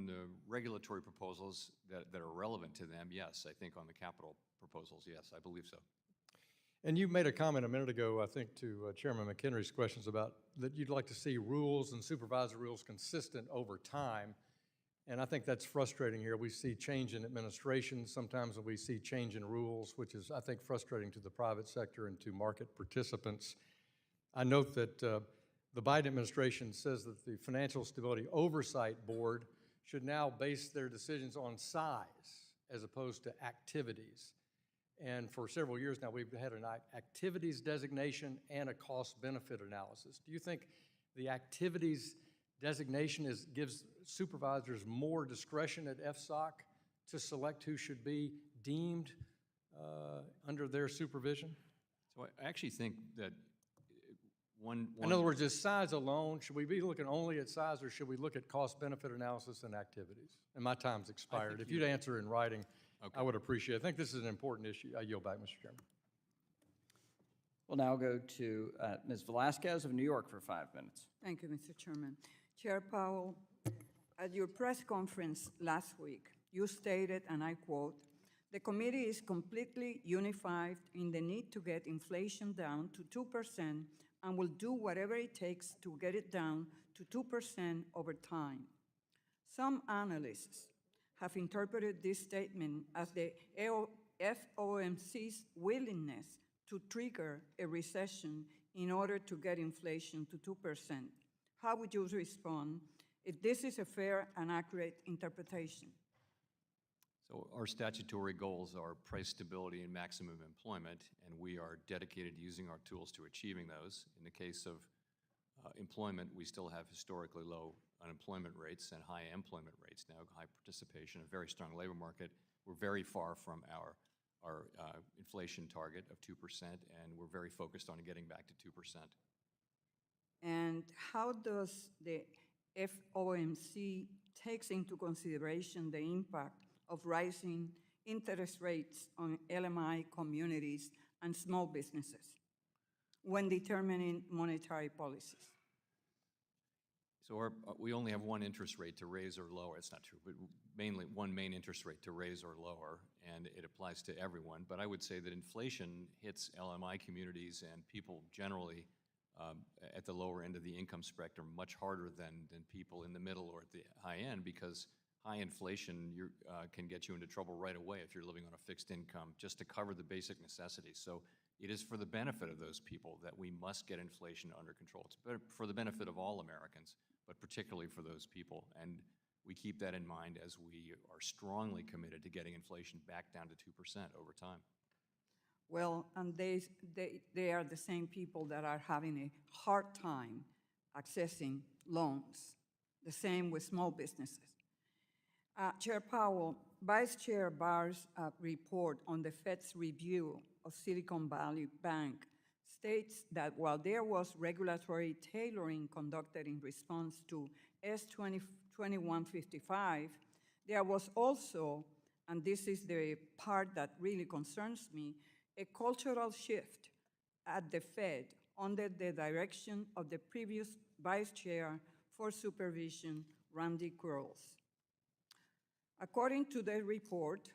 the regulatory proposals that are relevant to them, yes. I think on the capital proposals, yes, I believe so. And you made a comment a minute ago, I think, to Chairman McHenry's questions about that you'd like to see rules and supervisory rules consistent over time. And I think that's frustrating here. We see change in administration. Sometimes we see change in rules, which is, I think, frustrating to the private sector and to market participants. I note that the Biden administration says that the Financial Stability Oversight Board should now base their decisions on size as opposed to activities. And for several years now, we've had an activities designation and a cost-benefit analysis. Do you think the activities designation gives supervisors more discretion at FSOC to select who should be deemed under their supervision? So I actually think that in other words, is size alone, should we be looking only at size, or should we look at cost-benefit analysis and activities? And my time's expired. If you'd answer in writing, okay, I would appreciate it. I think this is an important issue. I yield back, Mr. Chairman. We'll now go to Ms. Velasquez of New York for 5 minutes. Thank you, Mr. Chairman. Chair Powell, at your press conference last week, you stated, and I quote, "The committee is completely unified in the need to get inflation down to 2% and will do whatever it takes to get it down to 2% over time." Some analysts have interpreted this statement as the FOMC's willingness to trigger a recession in order to get inflation to 2%. How would you respond if this is a fair and accurate interpretation? So our statutory goals are price stability and maximum employment, and we are dedicated to using our tools to achieving those. In the case of employment, we still have historically low unemployment rates and high employment rates now, high participation, a very strong labor market. We're very far from our inflation target of 2%, and we're very focused on getting back to 2%. And how does the FOMC takes into consideration the impact of rising interest rates on LMI communities and small businesses when determining monetary policies? So we only have one interest rate to raise or lower. It's not true, but mainly one main interest rate to raise or lower, and it applies to everyone. But I would say that inflation hits LMI communities and people generally at the lower end of the income spectrum much harder than people in the middle or at the high end, because high inflation can get you into trouble right away if you're living on a fixed income just to cover the basic necessities. So it is for the benefit of those people that we must get inflation under control. It's for the benefit of all Americans, but particularly for those people. And we keep that in mind as we are strongly committed to getting inflation back down to 2% over time. Well, and they are the same people that are having a hard time accessing loans, the same with small businesses. Chair Powell, Vice Chair Barr's report on the Fed's review of Silicon Valley Bank states that while there was regulatory tailoring conducted in response to S2155, there was also, and this is the part that really concerns me, a cultural shift at the Fed under the direction of the previous Vice Chair for Supervision, Randy Quarles. According to the report,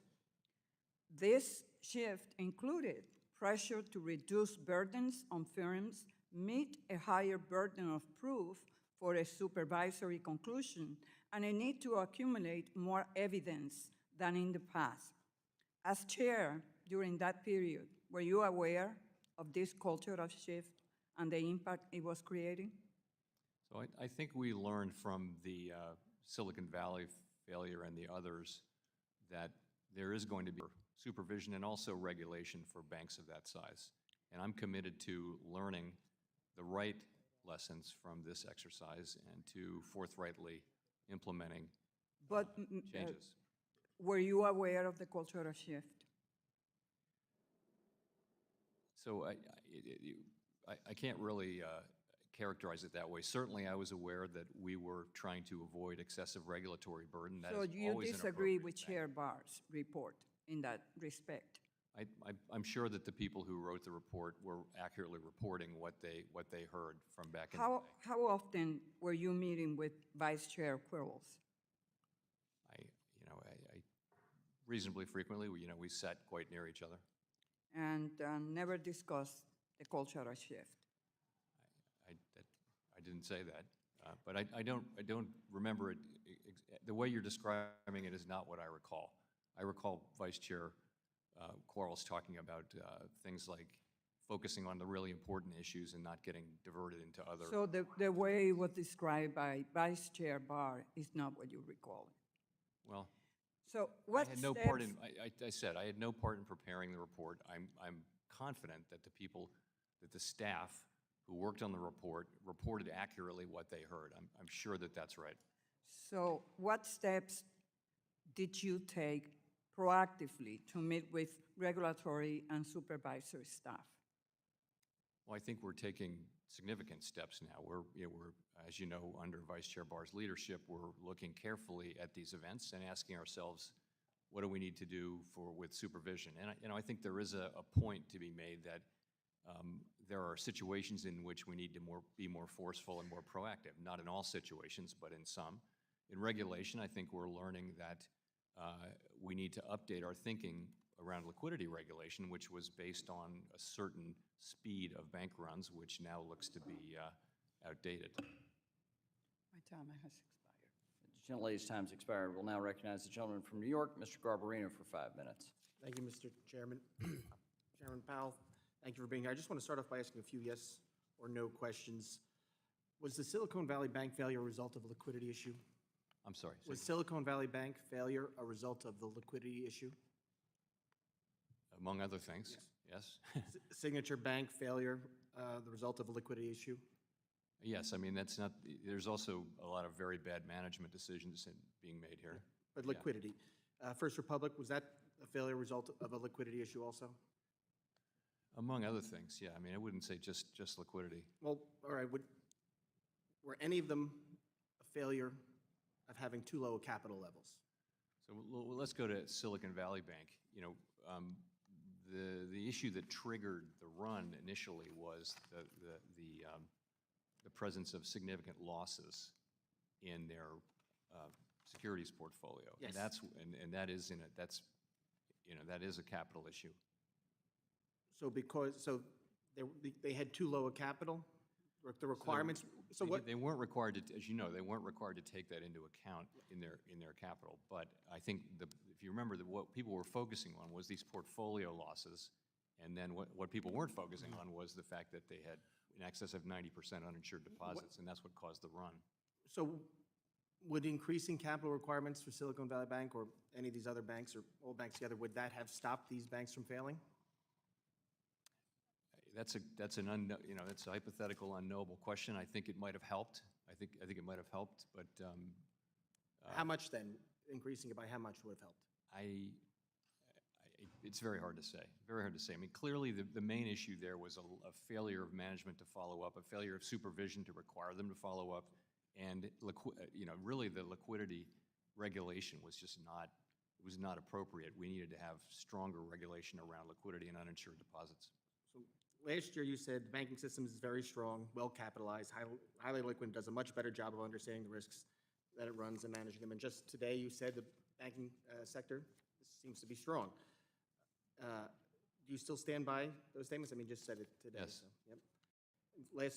this shift included pressure to reduce burdens on firms, meet a higher burden of proof for a supervisory conclusion, and a need to accumulate more evidence than in the past. As chair during that period, were you aware of this cultural shift and the impact it was creating? So I think we learned from the Silicon Valley failure and the others that there is going to be supervision and also regulation for banks of that size. And I'm committed to learning the right lessons from this exercise and to forthrightly implementing changes. Were you aware of the cultural shift? So I can't really characterize it that way. Certainly, I was aware that we were trying to avoid excessive regulatory burden. That so is you always disagree with Chair Barr's report in that respect? I'm sure that the people who wrote the report were accurately reporting what they heard from back in the day. How often were you meeting with Vice Chair Quarles? I reasonably frequently. We sat quite near each other. And never discussed the cultural shift. I didn't say that, but I don't remember it. The way you're describing it is not what I recall. I recall Vice Chair Quarles talking about things like focusing on the really important issues and not getting diverted into other. So the way it was described by Vice Chair Barr is not what you recall. Well, So what I had no part steps- in, I said, I had no part in preparing the report. I'm confident that the staff who worked on the report reported accurately what they heard. I'm sure that that's right. So what steps did you take proactively to meet with regulatory and supervisory staff? Well, I think we're taking significant steps now. We're, as you know, under Vice Chair Barr's leadership, we're looking carefully at these events and asking ourselves, what do we need to do with supervision? And I think there is a point to be made that there are situations in which we need to be more forceful and more proactive. Not in all situations, but in some. In regulation, I think we're learning that we need to update our thinking around liquidity regulation, which was based on a certain speed of bank runs, which now looks to be outdated. My time has expired. The gentlelady's time's expired. We'll now recognize the gentleman from New York, Mr. Garbarino, for 5 minutes. Thank you, Mr. Chairman. Chairman Powell, thank you for being here. I just want to start off by asking a few yes or no questions. Was the Silicon Valley Bank failure a result of a liquidity issue? I'm sorry. Was Silicon Valley Bank failure a result of the liquidity issue? Among other things, yes. Signature Bank failure, the result of a liquidity issue? Yes, I mean, that's not, there's also a lot of very bad management decisions being made here. But liquidity. First Republic, was that a failure result of a liquidity issue also? Among other things, yeah. I mean, I wouldn't say just liquidity. Well, all right. Were any of them a failure of having too low capital levels? So let's go to Silicon Valley Bank. You know, the issue that triggered the run initially was the presence of significant losses in their securities portfolio. Yes. And that is that is a capital issue. So they had too low a capital, the requirements. So what? They weren't required to, as you know, they weren't required to take that into account in their capital. But I think if you remember, what people were focusing on was these portfolio losses, and then what people weren't focusing on was the fact that they had in excess of 90% uninsured deposits, and that's what caused the run. So would increasing capital requirements for Silicon Valley Bank or any of these other banks or all banks together, would that have stopped these banks from failing? That's a hypothetical, unknowable question. I think it might have helped. I think it might have helped, but how much then? Increasing it by how much would have helped? It's very hard to say. Very hard to say. I mean, clearly the main issue there was a failure of management to follow up, a failure of supervision to require them to follow up, and really the liquidity regulation was just not appropriate. We needed to have stronger regulation around liquidity and uninsured deposits. So last year you said the banking system is very strong, well capitalized, highly liquid, does a much better job of understanding the risks that it runs and managing them. And just today you said the banking sector seems to be strong. Do you still stand by those statements? I mean, just said it today. Yes. So, yep.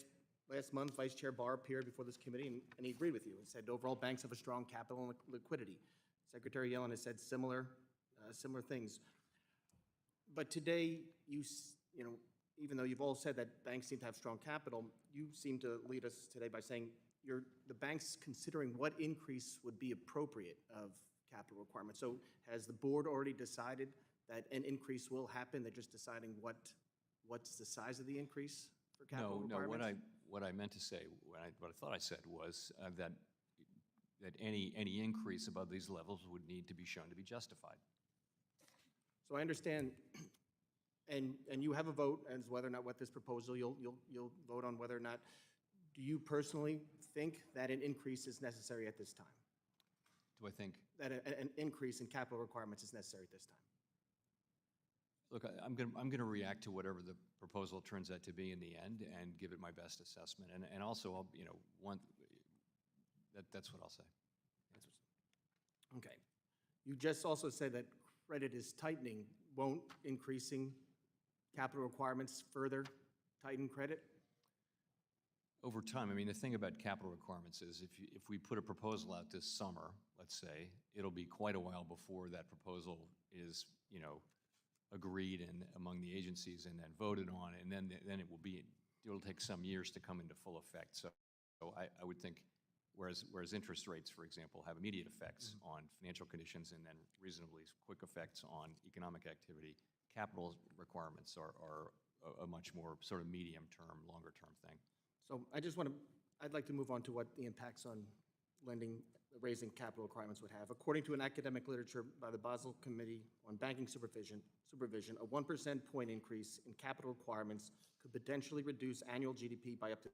Last month, Vice Chair Barr appeared before this committee and he agreed with you and said overall banks have a strong capital and liquidity. Secretary Yellen has said similar things. But today, even though you've all said that banks seem to have strong capital, you seem to lead us today by saying the bank's considering what increase would be appropriate of capital requirements. So has the board already decided that an increase will happen? They're just deciding what's the size of the increase for capital requirements? No. What I meant to say, what I thought I said was that any increase above these levels would need to be shown to be justified. So I understand, and you have a vote as whether or not what this proposal you'll vote on whether or not. Do you personally think that an increase is necessary at this time? Do I think that an increase in capital requirements is necessary at this time? Look, I'm going to react to whatever the proposal turns out to be in the end and give it my best assessment. And also, that's what I'll say. Okay. You just also said that credit is tightening. Won't increasing capital requirements further tighten credit? Over time, I mean, the thing about capital requirements is if we put a proposal out this summer, let's say, it'll be quite a while before that proposal is, agreed and among the agencies and then voted on, and then it'll take some years to come into full effect. So I would think, whereas interest rates, for example, have immediate effects on financial conditions and then reasonably quick effects on economic activity, capital requirements are a much more sort of medium-term, longer-term thing. So I'd like to move on to what the impacts on lending, raising capital requirements would have. According to an academic literature by the Basel Committee on Banking Supervision, a 1% point increase in capital requirements could potentially reduce annual GDP by up to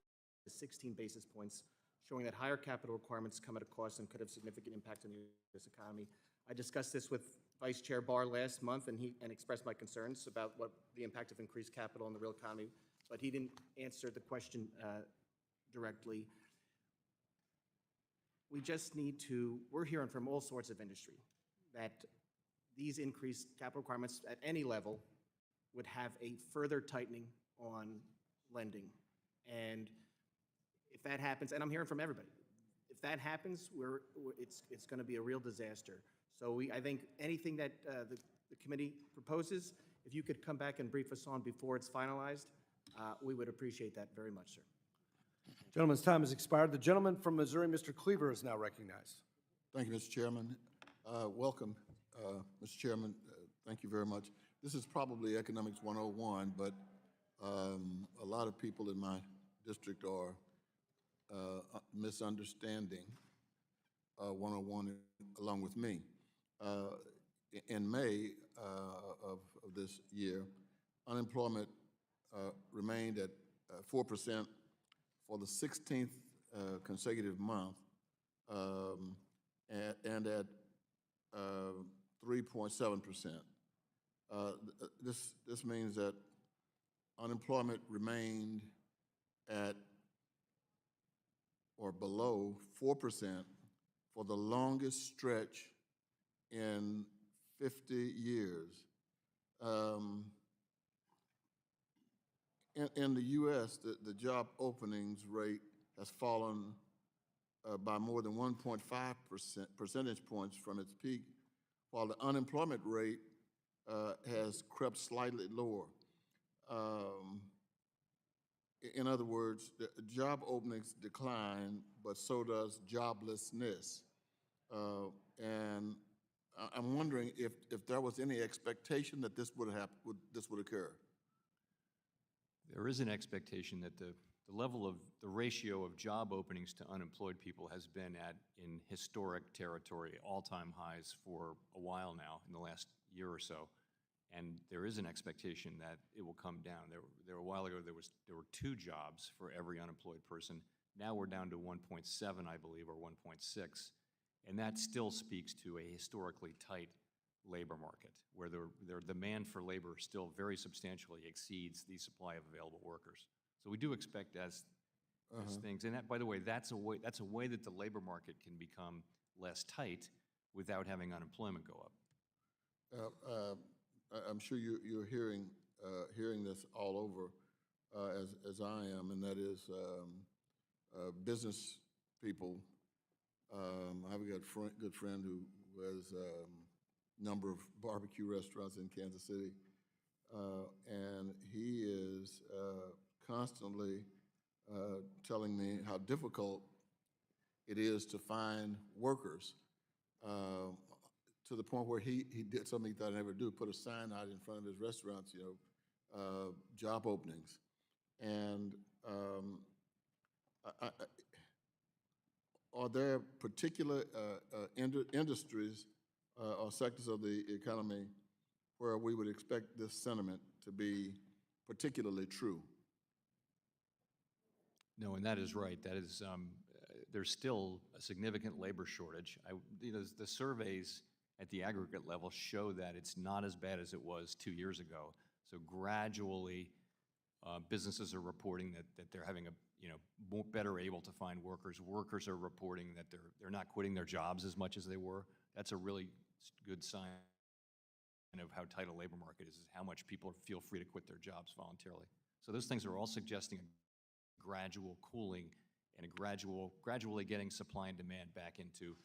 16 basis points, showing that higher capital requirements come at a cost and could have significant impact on the U.S. economy. I discussed this with Vice Chair Barr last month, and expressed my concerns about what the impact of increased capital on the real economy, but he didn't answer the question directly. We just need to, we're hearing from all sorts of industry that these increased capital requirements at any level would have a further tightening on lending. And if that happens, and I'm hearing from everybody, if that happens, it's going to be a real disaster. So I think anything that the committee proposes, if you could come back and brief us on before it's finalized, we would appreciate that very much, sir. Gentleman's time has expired. The gentleman from Missouri, Mr. Cleaver, is now recognized. Thank you, Mr. Chairman. Welcome, Mr. Chairman. Thank you very much. This is probably Economics 101, but a lot of people in my district are misunderstanding 101 along with me. In May of this year, unemployment remained at 4% for the 16th consecutive month, and at 3.7%. This means that unemployment remained at or below 4% for the longest stretch in 50 years. In the U.S., the job openings rate has fallen by more than 1.5 percentage points from its peak, while the unemployment rate has crept slightly lower. In other words, the job openings decline, but so does joblessness. And I'm wondering if there was any expectation that this would occur. There is an expectation that the level of the ratio of job openings to unemployed people has been in historic territory, all-time highs for a while now, in the last year or so. And there is an expectation that it will come down. There a while ago, there were 2 jobs for every unemployed person. Now we're down to 1.7, I believe, or 1.6. And that still speaks to a historically tight labor market, where the demand for labor still very substantially exceeds the supply of available workers. So we do expect as things, and that, by the way, that's a way that the labor market can become less tight without having unemployment go up. I'm sure you're hearing this all over, as I am, and that is business people. I've got a good friend who has a number of barbecue restaurants in Kansas City, and he is constantly telling me how difficult it is to find workers, to the point where he did something he thought I'd never do, put a sign out in front of his restaurants, job openings. And are there particular industries or sectors of the economy where we would expect this sentiment to be particularly true? No, and that is right. That is, there's still a significant labor shortage. The surveys at the aggregate level show that it's not as bad as it was 2 years ago. So gradually, businesses are reporting that they're having better able to find workers. Workers are reporting that they're not quitting their jobs as much as they were. That's a really good sign of how tight a labor market is how much people feel free to quit their jobs voluntarily. So those things are all suggesting a gradual cooling and a gradually getting supply and demand back into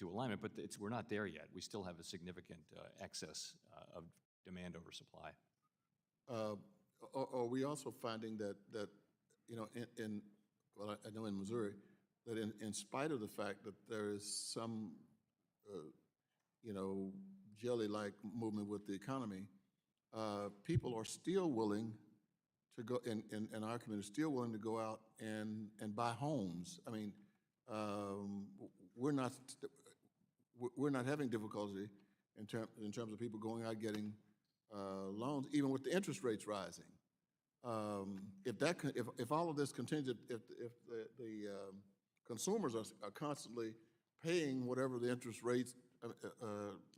alignment. But we're not there yet. We still have a significant excess of demand. demand over supply. Are we also finding that you know, well, I know in Missouri, that in spite of the fact that there is some, you know, jelly-like movement with the economy, people are still willing to go, in our community, still willing to go out and buy homes. I mean, we're not having difficulty in terms of people going out getting loans, even with the interest rates rising. If all of this continues, if the consumers are constantly paying whatever the interest rates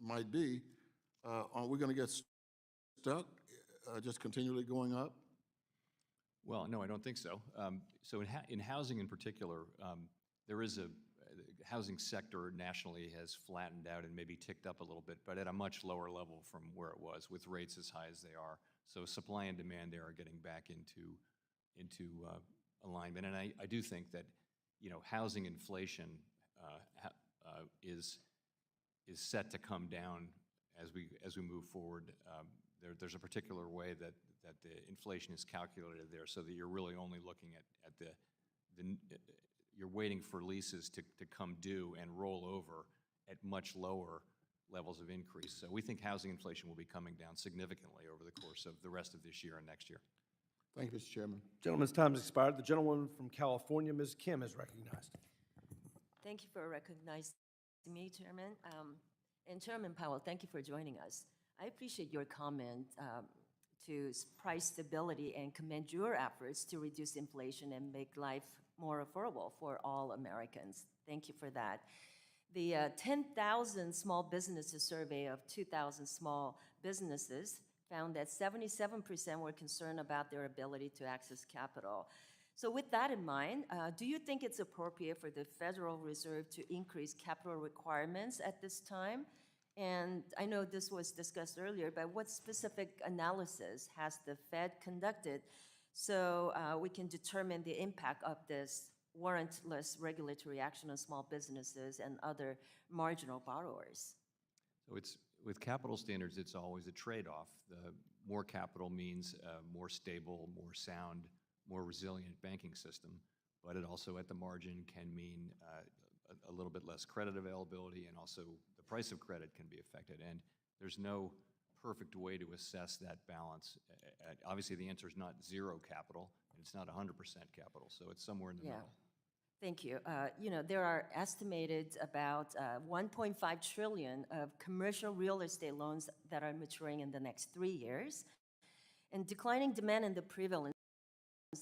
might be, are we going to get stuck just continually going up? Well, no, I don't think so. So in housing in particular, there is the housing sector nationally has flattened out and maybe ticked up a little bit, but at a much lower level from where it was, with rates as high as they are. So supply and demand there are getting back into alignment. And I do think that, you know, housing inflation is set to come down as we move forward. There's a particular way that the inflation is calculated there, so that you're really only looking at you're waiting for leases to come due and roll over at much lower levels of increase. So we think housing inflation will be coming down significantly over the course of the rest of this year and next year. Thank you, Mr. Chairman. Gentleman's time has expired. The gentlewoman from California, Ms. Kim, is recognized. Thank you for recognizing me, Chairman. And Chairman Powell, thank you for joining us. I appreciate your comment to price stability and commend your efforts to reduce inflation and make life more affordable for all Americans. Thank you for that. The 10,000 small businesses survey of 2,000 small businesses found that 77% were concerned about their ability to access capital. So with that in mind, do you think it's appropriate for the Federal Reserve to increase capital requirements at this time? And I know this was discussed earlier, but what specific analysis has the Fed conducted so we can determine the impact of this warrantless regulatory action on small businesses and other marginal borrowers? So with capital standards, it's always a trade-off. The more capital means a more stable, more sound, more resilient banking system, but it also at the margin can mean a little bit less credit availability, and also the price of credit can be affected. And there's no perfect way to assess that balance. Obviously, the answer is not zero capital, and it's not 100% capital, so it's somewhere in the middle. Thank you. You know, there are estimated about 1.5 trillion of commercial real estate loans that are maturing in the next 3 years. And declining demand and the prevalence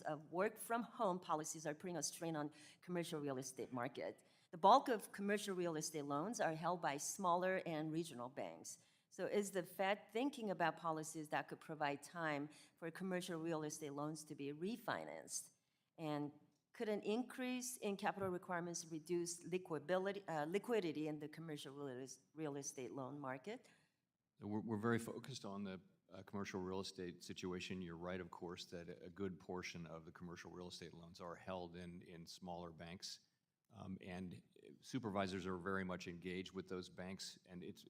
of work-from-home policies are putting a strain on commercial real estate market. The bulk of commercial real estate loans are held by smaller and regional banks. So is the Fed thinking about policies that could provide time for commercial real estate loans to be refinanced? And could an increase in capital requirements reduce liquidity in the commercial real estate loan market? We're very focused on the commercial real estate situation. You're right, of course, that a good portion of the commercial real estate loans are held in smaller banks. And supervisors are very much engaged with those banks, and it's